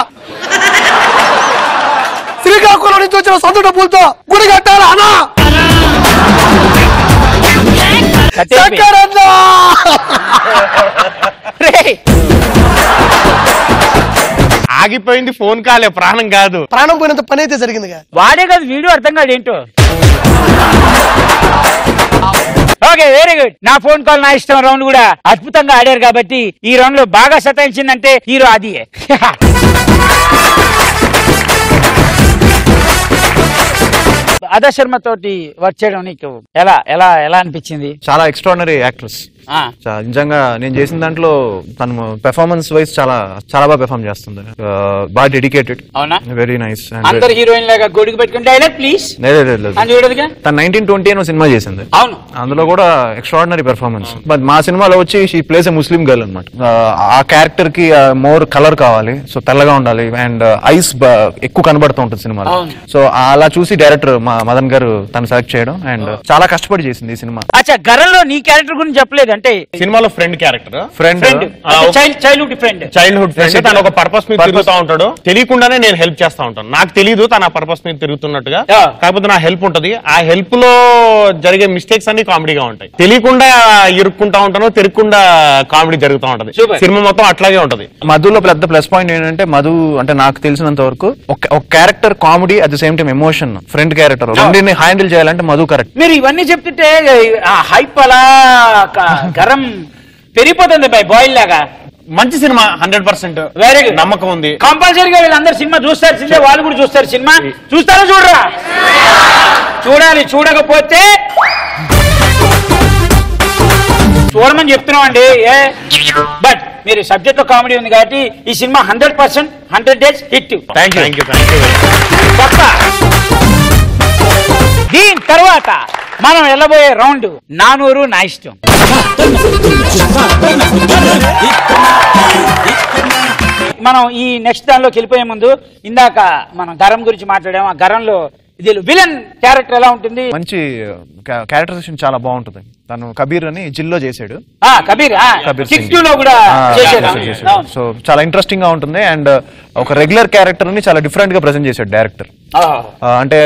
శ్రీకాకుళం నుంచి వచ్చిన సొంత డబ్బులతో గుడి కట్టాలా అనా? ఆగిపోయింది ఫోన్ కాలే, ప్రాణం కాదు. ప్రాణం పోయినంత పని అయితే జరిగింది. వాడే కాదు వీడియో అర్థం కాదు ఏంటో. Okay very good. నా ఫోన్ కాల్ నా ఇష్టం రౌండ్ కూడా అద్భుతంగా ఆడారు కాబట్టి ఈ రౌండ్ లో బాగా సతాయించిందంటే హీరో ఆదియే. అదా శర్మ తోటి వర్క్ చేయడం నీకు ఎలా ఎలా ఎలా అనిపించింది? చాలా ఎక్స్ట్రాడినరీ యాక్ట్రెస్. నిజంగా నేను చేసిన దాంట్లో తను పెర్ఫార్మెన్స్ వైజ్ చాలా చాలా బాగా పెర్ఫార్మ్ చేస్తుంది. బాగా డెడికేటెడ్. అవునా? Very nice. అందరు హీరోయిన్ లాగా గొడుగు పెట్టుకుని డైలాగ్ ప్లీజ్. తను 1920 అనే సినిమా చేసింది. అవును, అందులో కూడా ఎక్స్ట్రాడినరీ పెర్ఫార్మెన్స్. బట్ మా సినిమాలో వచ్చి she place a Muslim girl అనమాట. ఆ క్యారెక్టర్ కి మోర్ కలర్ కావాలి, సో తెల్లగా ఉండాలి అండ్ ఐస్ ఎక్కువ కనబడుతూ ఉంటుంది సినిమాలో. సో అలా చూసి డైరెక్టర్ మా మదన్ గారు తను సెలెక్ట్ చేయడం అండ్ చాలా కష్టపడి చేసింది ఈ సినిమా. అచ్చా, గర్రంలో నీ క్యారెక్టర్ గురించి చెప్పలేదు అంటే సినిమాలో ఫ్రెండ్ క్యారెక్టర్, చైల్డ్హుడ్ ఫ్రెండ్. తను ఒక పర్పస్ మీద తిరుగుతూ ఉంటాడు. తెలియకుండానే నేను హెల్ప్ చేస్తా ఉంటాను. నాకు తెలియదు తన పర్పస్ మీద తిరుగుతున్నట్టుగా, కాకపోతే నా హెల్ప్ ఉంటది. ఆ హెల్ప్ లో జరిగే మిస్టేక్స్ అన్ని కామెడీగా ఉంటాయి. తెలియకుండా ఇరుక్కుంటా ఉంటాను, తిరగకుండా కామెడీ జరుగుతూ ఉంటది. సినిమా మొత్తం అట్లాగే ఉంటది. మధులో పెద్ద ప్లస్ పాయింట్ ఏంటంటే మధు అంటే నాకు తెలిసినంత వరకు ఒక character comedy at the same time emotion. Friend character రెండింటిని హ్యాండిల్ చేయాలంటే మధు కరెక్ట్. మీరు ఇవన్నీ చెప్తుంటే హైప్ అలా గరం పెరిగిపోతుంది బాయిల్ లాగా. మంచి సినిమా 100% వెరీ గుడ్, నమ్మకం ఉంది. కంపల్సరీగా వీళ్ళందరూ సినిమా చూస్తారు, వాళ్ళు కూడా చూస్తారు. సినిమా చూస్తారా? చూడరా? చూడాలి. చూడకపోతే చూడమని చెప్తున్నాం అండి. బట్ మీరు సబ్జెక్ట్ లో కామెడీ ఉంది కాబట్టి ఈ cinema 100% 100 days hit. Thank you. దీని తర్వాత మనం వెళ్ళబోయే రౌండ్ నా నూరు నా ఇష్టం. మనం ఈ నెక్స్ట్ దానిలోకి వెళ్ళిపోయే ముందు ఇందాక మనం గరం గురించి మాట్లాడాము. ఆ గరంలో ఇది విలన్ క్యారెక్టర్ ఎలా ఉంటుంది? మంచి క్యారెక్టరైజేషన్ చాలా బాగుంటుంది. తను కబీర్ అని జిల్లో చేశాడు. కబీర్ లో కూడా చేశాడు. సో చాలా ఇంట్రెస్టింగ్ గా ఉంటుంది అండ్ ఒక రెగ్యులర్ క్యారెక్టర్ ని చాలా డిఫరెంట్ గా ప్రెజెంట్ చేశాడు డైరెక్టర్. అంటే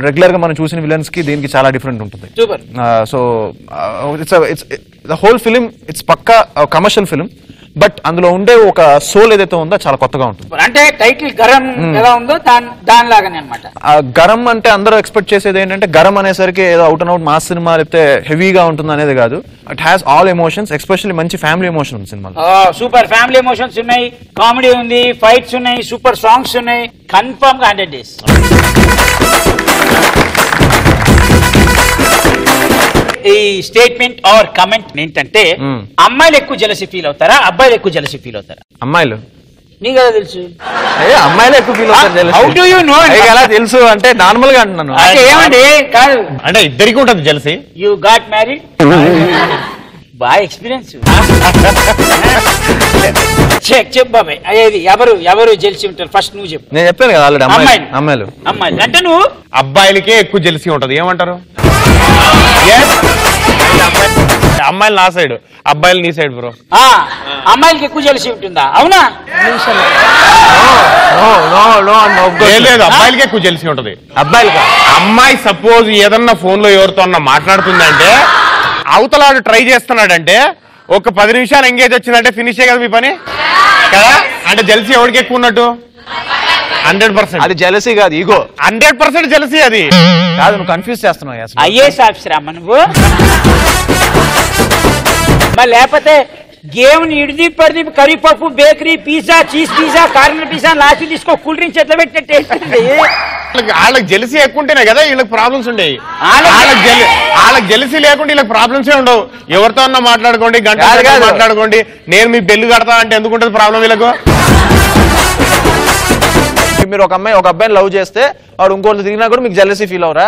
రెగ్యులర్ గా మనం చూసిన విలన్స్ కి దీనికి చాలా డిఫరెంట్ ఉంటుంది. So it's the whole film it's పక్కా కమర్షియల్ ఫిలిం, బట్ అందులో ఉండే ఒక సోల్ ఏదైతే ఉందో చాలా కొత్తగా ఉంటుంది. అంటే టైటిల్ గరం ఎలా ఉందో దానిలాగానే అన్నమాట. గరం అంటే అందరూ ఎక్స్పెక్ట్ చేసేది ఏంటంటే గరం అనేసరికి ఏదో out and out mass cinema లేకపోతే హెవీగా ఉంటుంది అనేది కాదు. It has all emotions, especially మంచి ఫ్యామిలీ ఎమోషన్ ఉంది సినిమాలో. సూపర్ ఫ్యామిలీ ఎమోషన్స్ ఉన్నాయి, కామెడీ ఉంది, ఫైట్స్ ఉన్నాయి, సూపర్ సాంగ్స్ ఉన్నాయి. కన్ఫర్మ్ గా 100 days. ఈ స్టేట్మెంట్ ఆర్ కమెంట్ ఏంటంటే అమ్మాయిలు ఎక్కువ జెలసీ ఫీల్ అవుతారా, అబ్బాయిలు ఎక్కువ జెలసీ ఫీల్ అవుతారా? అమ్మాయిలు. నీకు ఎలా తెలుసు? అమ్మాయిలు ఎక్కువ ఫీల్ అవుతారు. How do you know? ఎలా తెలుసు అంటే నార్మల్ గా అంటున్నాను. అంటే ఏమండి కాదు, అంటే ఇద్దరికి ఉంటుంది జెలసీ. యు గాట్ మ్యారీడ్, బాగా ఎక్స్పీరియన్స్. చెప్పు బాబాయ్, అయ్యేది ఎవరు జెలసీ ఉంటారు? ఫస్ట్ నువ్వు చెప్పు. నేను చెప్పాను కదా ఆల్రెడీ. అమ్మాయిలు అంటే నువ్వు అబ్బాయిలకే ఎక్కువ జెలసీ ఉంటది. ఏమంటారు? అమ్మాయిలు నా సైడ్, అబ్బాయిలు నీ సైడ్ బ్రో. అమ్మాయిలకి ఎక్కువ జెలసీ ఉంటుందా? అవునా? లేదు, అబ్బాయిలకి ఎక్కువ జెలసీ ఉంటది. అబ్బాయిలకి. అమ్మాయి సపోజ్ ఏదన్నా ఫోన్ లో ఎవరితో మాట్లాడుతుందంటే అవతలాడు ట్రై చేస్తున్నాడంటే ఒక 10 నిమిషాలు ఎంగేజ్ వచ్చిందంటే ఫినిషే కదా మీ పని కదా. అంటే జెలసీ ఎవరికి ఎక్కువ ఉన్నట్టు? 100%. అది జెలసీ కాదు, ఈగో. 100% జెలసీ అది కాదు. నువ్వు కన్ఫ్యూజ్ చేస్తున్నావు. ఐఏఎస్ ఆఫీసర్ అమ్మ నువ్వు. మరి లేకపోతే గేమ్ ఇడిది పడిది కర్రీపప్పు, bakery, pizza, cheese pizza, corner pizza, last తీసుకో కూల్ డ్రింక్స్ ఎట్లా పెట్టే. వాళ్ళకి జెలసీ ఎక్కువ ఉంటేనే కదా వీళ్ళకి ప్రాబ్లమ్స్ ఉండేవి. వాళ్ళకి జెలసీ లేకుండా వీళ్ళకి ప్రాబ్లమ్సే ఉండవు. ఎవరితో అన్నా మాట్లాడుకోండి, గంట మాట్లాడుకోండి. నేను మీ బెల్లు కడతా అంటే ఎందుకు ఉంటుంది ప్రాబ్లం వీళ్ళకు? మీరు ఒక అబ్బాయిని లవ్ చేస్తే వాడు ఇంకోటి తిరిగినా కూడా మీకు జెలసీ ఫీల్ అవరా?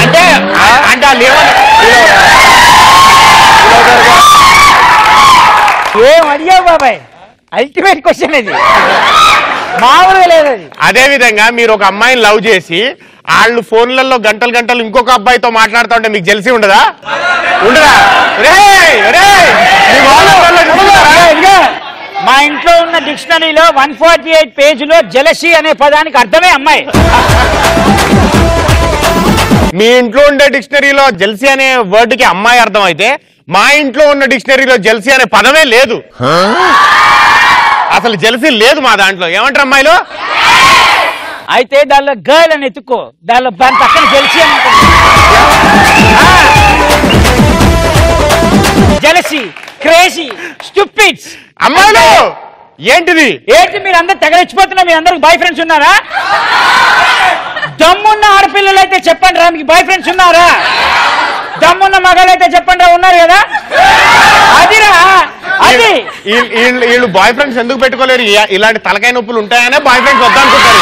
అంటే ఏం అడిగావు బాబాయ్, అల్టిమేట్ క్వశ్చన్ అది, మామూలుగా లేదు అది. అదే విధంగా మీరు ఒక అమ్మాయిని లవ్ చేసి వాళ్ళు ఫోన్లలో గంటలు గంటలు ఇంకొక అబ్బాయితో మాట్లాడుతూ ఉంటే మీకు జెలసీ ఉండదా? ఉండదా? మా ఇంట్లో ఉన్న డిక్షనరీలో 148 పేజీలో జెలసీ అనే పదానికి అర్థమే అమ్మాయి. మీ ఇంట్లో ఉండే డిక్షనరీలో జెల్సీ అనే వర్డ్ కి అమ్మాయి అర్థం అయితే మా ఇంట్లో ఉన్న డిక్షనరీలో జెల్సీ అనే పదమే లేదు. అసలు జెల్సీ లేదు మా దాంట్లో. ఏమంటారు అమ్మాయిలు? అయితే దానిలో గర్ల్ అని ఎత్తుకో, దాని పక్కన జెల్సీ అని జెలసీ, క్రేజీ, స్టూపిడ్స్. అమ్మాయిలు ఏంటిది? ఏంటి మీరు అందరు తెగరెచ్చిపోతున్నా? మీ అందరికి బాయ్ ఫ్రెండ్స్ ఉన్నారా? దమ్మున్న ఆడపిల్లలు అయితే చెప్పండి రా, మీకు బాయ్ ఫ్రెండ్స్ ఉన్నారా? దమ్మున్న మగాళ్ళు అయితే చెప్పండి రా, ఉన్నారు కదా? అదిరా అది. వీళ్ళు బాయ్ ఫ్రెండ్స్ ఎందుకు పెట్టుకోలేరు? ఇలాంటి తలకాయ నొప్పులు ఉంటాయనే బాయ్ ఫ్రెండ్స్ వద్దనుకుంటారు.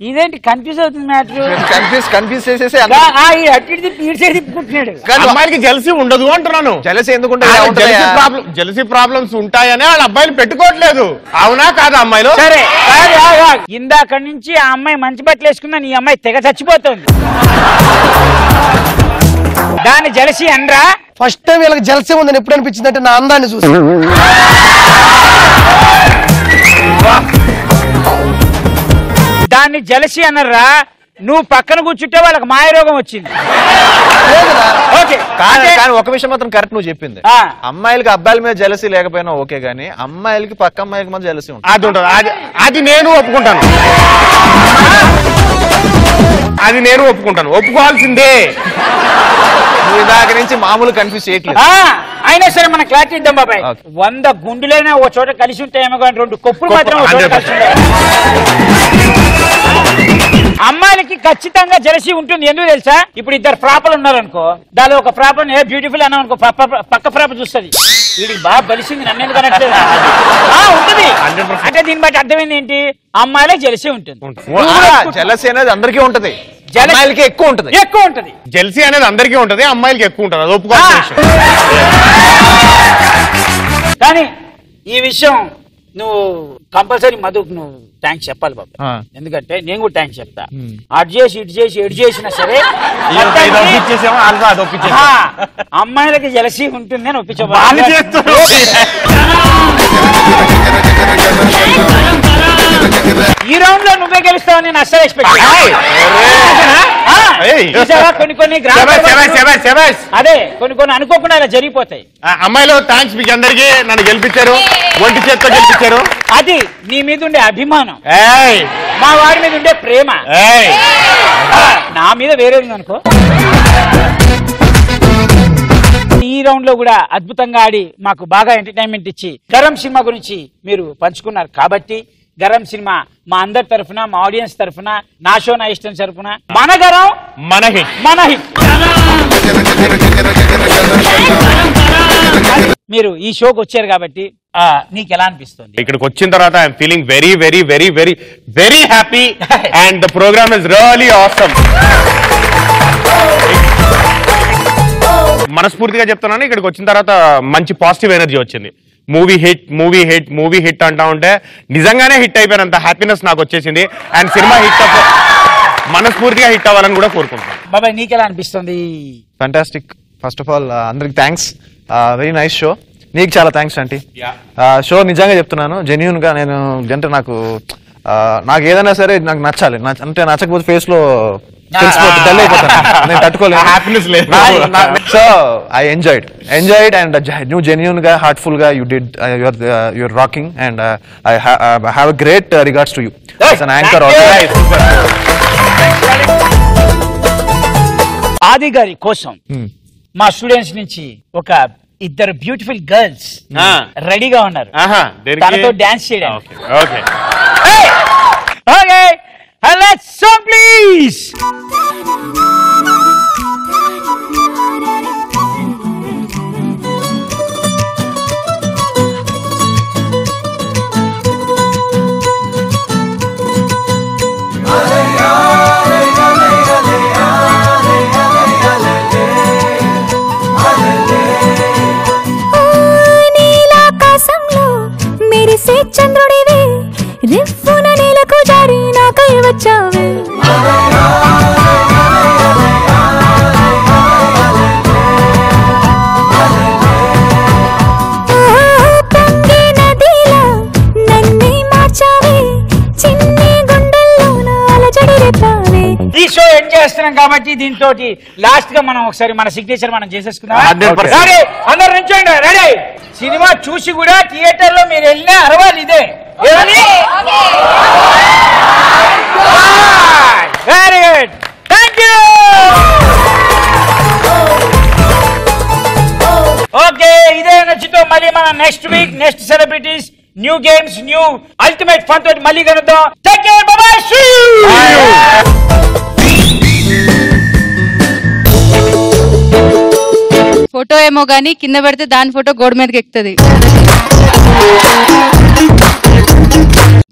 ఇదేంటి కన్ఫ్యూజ్ అవుతుంది మ్యాటర్? కన్ఫ్యూజ్ చేసేసి తిప్పుకుంటున్నాడు. అమ్మాయిలకి జెలసీ ఉండదు అంటున్నాను. జెలసీ ఎందుకు జెలసీ ప్రాబ్లమ్స్ ఉంటాయనే వాళ్ళ అబ్బాయిలు పెట్టుకోవట్లేదు. అవునా కాదా అమ్మాయిలు? సరే, ఇందాక నుంచి ఆ అమ్మాయి మంచి బట్టలు వేసుకున్నా, నీ అమ్మాయి తెగ చచ్చిపోతుంది. దాని జెలసీ అనరా? ఫస్ట్ టైం వీళ్ళకి జెలసీ ఉందని ఎప్పుడు అనిపించింది అంటే నా అందాన్ని చూసి. దాన్ని జెలసీ అన్నారా? నువ్వు పక్కన కూర్చుంటే వాళ్ళకి మాయరోగం వచ్చింది. కానీ ఒక విషయం మాత్రం కరెక్ట్ నువ్వు చెప్పింది. అమ్మాయిలకి అబ్బాయిల మీద జెలసీ లేకపోయినా ఓకే, గానీ అమ్మాయిలకి పక్క అమ్మాయిలకి మీద జెలసీ ఉంటుంది. అది ఉంటుంది. అది నేను ఒప్పుకుంటాను. అది నేను ఒప్పుకుంటాను, ఒప్పుకోవాల్సిందే. నువ్వు దాకా నుంచి మామూలు కన్ఫ్యూజ్ చేయట్లేదు. అయినా సరే మన క్లారిటీ ఇద్దాం బాబాయ్. 100 గుండెలైనా ఒక చోట కలిసి ఉంటాయేమో కానీ 2 కొప్పులు మాత్రం ఒక చోట కలిసి ఉంటాయి. అమ్మాయిలకి ఖచ్చితంగా జెలసీ ఉంటుంది. ఎందుకు తెలుసా? ఇప్పుడు 2 ఫ్రాపలు ఉన్నారు అనుకో, దానిలో ఒక ఫ్రాప్ బ్యూటిఫుల్ అన్నాం అనుకో, పక్క ఫ్రాప్ చూస్తుంది, వీడికి బాగా బలిసింది, నన్ను ఎందుకు అనట్లేదు ఉంటుంది. అంటే దీన్ని బట్టి అర్థమైంది ఏంటి? అమ్మాయిలకి జెలసీ ఉంటుంది. జెలసీ అనేది అందరికీ ఉంటది, అమ్మాయిలకి ఎక్కువ ఉంటది. జెలసీ అనేది అందరికీ ఉంటది, అమ్మాయిలకి ఎక్కువ ఉంటది. అది ఒప్పుకోవాల్సిన విషయం. కానీ ఈ విషయం నువ్వు కంపల్సరీ మధుకు నువ్వు థ్యాంక్స్ చెప్పాలి బాబు. ఎందుకంటే నేను కూడా థ్యాంక్స్ చెప్తా. అటు చేసి ఇటు చేసి ఎటు చేసినా సరే అమ్మాయిలకి జెలసీ ఉంటుంది అని ఒప్పించబా. ఈ రౌండ్ లో నువ్వే గెలుస్తావు నేను అస్సలు ఎక్స్పెక్ట్. అదే కొన్ని అనుకోకుండా ఇలా జరిగిపోతాయి. అమ్మాయిలు థ్యాంక్స్ మీకు అందరికి, నన్ను గెలిపించారు, ఒంటి చేత్తో గెలిపించారు. అది నీ మీద ఉండే అభిమానం, మా వాడి మీద ఉండే ప్రేమ, నా మీద వేరే ఉంది అనుకో. ఈ రౌండ్ లో కూడా అద్భుతంగా ఆడి మాకు బాగా ఎంటర్టైన్మెంట్ ఇచ్చి గరం సినిమా గురించి మీరు పంచుకున్నారు కాబట్టి గరం సినిమా మా అందరి తరఫున, మా ఆడియన్స్ తరఫున, నా షో నా ఇష్టం తరఫున మన గరం మన హిట్. మీరు ఈ షోకి వచ్చారు కాబట్టి నీకు ఎలా అనిపిస్తుంది? ఇక్కడికి వచ్చిన తర్వాత I'm feeling very very very very very happy and the programme is really awesome. మనస్ఫూర్తిగా చెప్తున్నాను, ఇక్కడికి వచ్చిన తర్వాత మంచి పాజిటివ్ ఎనర్జీ వచ్చింది. Movie hit movie hit movie hit అంటా ఉంటే నిజంగానే హిట్ అయిపోయినంత హ్యాపీనెస్ నాకు వచ్చేసింది. అండ్ సినిమా హిట్ మనస్ఫూర్తిగా హిట్ అవ్వాలని కూడా కోరుకుంటున్నాను. బాబాయ్ నీకు ఎలా అనిపిస్తుంది? ఫ్యాంటాస్టిక్. ఫస్ట్ ఆఫ్ ఆల్ అందరికి థ్యాంక్స్, వెరీ నైస్ షో. నీకు చాలా థ్యాంక్స్ ఆంటీ. షో నిజంగా చెప్తున్నాను, జెన్యూన్ గా నేను అంటే నాకు ఏదైనా సరే నాకు నచ్చాలి, అంటే నచ్చకపోతే ఫేస్ లో డల్ అయిపోతాను, నేను తట్టుకోలేదు. సో ఐ ఎంజాయ్డ్ అండ్ నువ్వు జెన్యూన్ గా హార్ట్ఫుల్ గా you did your rocking and I have a great regards to you as an anchor. Aadi garu కోసం మా స్టూడెంట్స్ నుంచి ఒక 2 బ్యూటిఫుల్ గర్ల్స్ రెడీగా ఉన్నారు తనతో డాన్స్ చేయడానికి. Okay okay, let's song please. వచ్చావే పొంగే నదిలా నన్నే మార్చావే చిన్ని గుండెల్లోన అలజడి రేపావే. ఈ షో ఎండ్ చేస్తున్నాం కాబట్టి దీంతో లాస్ట్ గా మనం ఒకసారి మన సిగ్నేచర్ మనం చేసేసుకుందాం. 100%. రెడీ? అందరు నుంచోండి. రెడీ? సినిమా చూసి కూడా థియేటర్ లో మీరు వెళ్ళినా అరవాలి ఇదే. Very good, thank you. Okay, ఇదే నచ్చితో మళ్ళీ మన next week next celebrities new games new ultimate fun తోటి మళ్ళీ కలుద్దాం. Take care, bye bye, see you. Photo ఏమో గానీ కింద పెడితే దాని ఫోటో గోడ మీదకి ఎక్కుతుంది.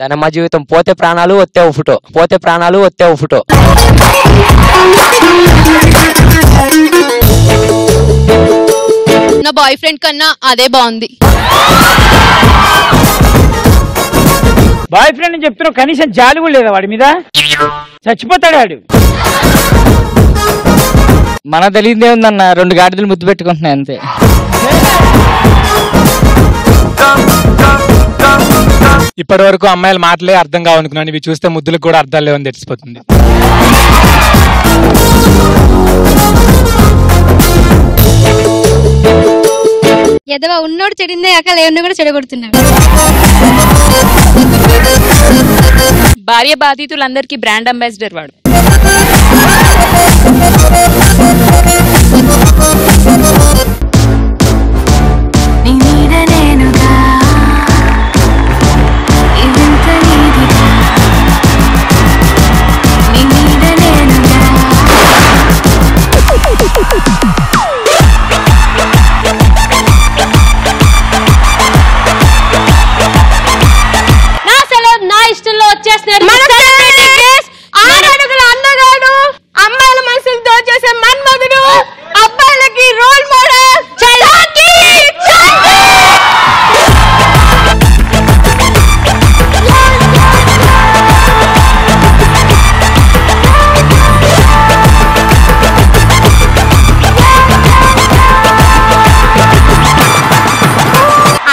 ధనమ్మ జీవితం పోతే ప్రాణాలు వస్తే ఓ ఫోటో, పోతే ప్రాణాలు వస్తే ఓ ఫోటో. నా బాయ్ ఫ్రెండ్ కన్నా అదే బాగుంది. బాయ్ ఫ్రెండ్ అని చెప్తున్నావు, కనీసం జాలి కూడా లేదా వాడి మీద? చచ్చిపోతాడు వాడు. మన తెలియదే ఉందన్న, 2 గాడిదలు ముద్దు పెట్టుకుంటున్నాయి అంతే. ఇప్పటి వరకు అమ్మాయిల మాటలే అర్థం కావనుకున్నాను, ఇవి చూస్తే ముద్దులకు కూడా అర్థాలు లేవని తెలిసిపోతుంది. ఎదవ ఉన్నోడు చెడిందే కాక లేని కూడా చెడగొడుతున్నాడు. భార్య బాధితులందరికీ బ్రాండ్ అంబాసిడర్ వాడు. నా ఇష్టంలో వచ్చేస్తున్నాడు. అందగాడు, అమ్మాయిల మనసులు దోచేసే మన్మధుడు, అబ్బాయిలకి రోల్ మోడల్ చలాకీ.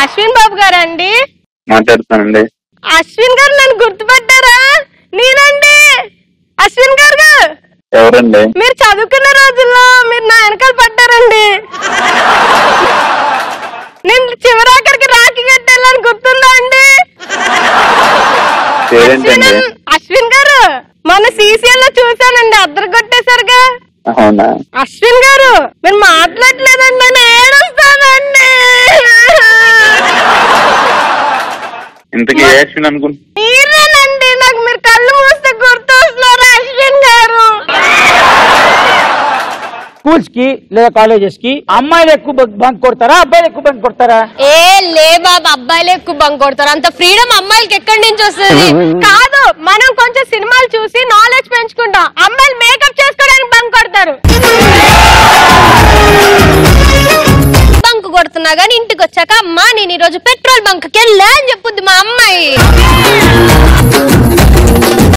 అశ్విన్ బాబు గారండి మాట్లాడుతానండి. అశ్విన్ గారు నన్ను గుర్తుపట్టారా? నేనండి అశ్విన్ గారు. ఎవరండి? మీరు చదువుకున్న రోజుల్లో మీరు నా వెనకాల పడ్డారండి. నేను చివరాఖరికి రాఖీ కట్టాలని గుర్తుందా అండి? అశ్విన్ గారు మన సీసీఎల్ లో చూసానండి, అద్దరు కొట్టేశారుగా. అవునా? అశ్విన్ గారు మీరు మాట్లాడలేదండి, నేను ఏడుస్తానండి. ఇంతకీ అశ్విన్ అనుకుంటా. మీరేనండి, నాకు మీరు కళ్ళు మూస్తే గుర్తొస్తున్నారు అశ్విన్ గారు. స్కూల్స్ కి లేదా కాలేజెస్ కి అమ్మాయిలు ఎక్కువ బంక్ కొడతారా, అబ్బాయిలు ఎక్కువ బంక్ కొడతారా? లే బాబు, అబ్బాయిలు ఎక్కువ బంక్ కొడతారు. అంత ఫ్రీడమ్ అమ్మాయిలకి ఎక్కడి నుంచి వస్తుంది? కాదు, మనం కొంచెం సినిమాలు చూసి నాలెడ్జ్ పెంచుకుంటాం. అమ్మాయిలు మేకప్ చేసుకోవడానికి బంక్ కొడతారు. బంక్ కొడుతున్నా గానీ ఇంటికి వచ్చాక అమ్మా నేను ఈ రోజు పెట్రోల్ బంక్ కి వెళ్ళా అని చెప్పుద్ది మా అమ్మాయి.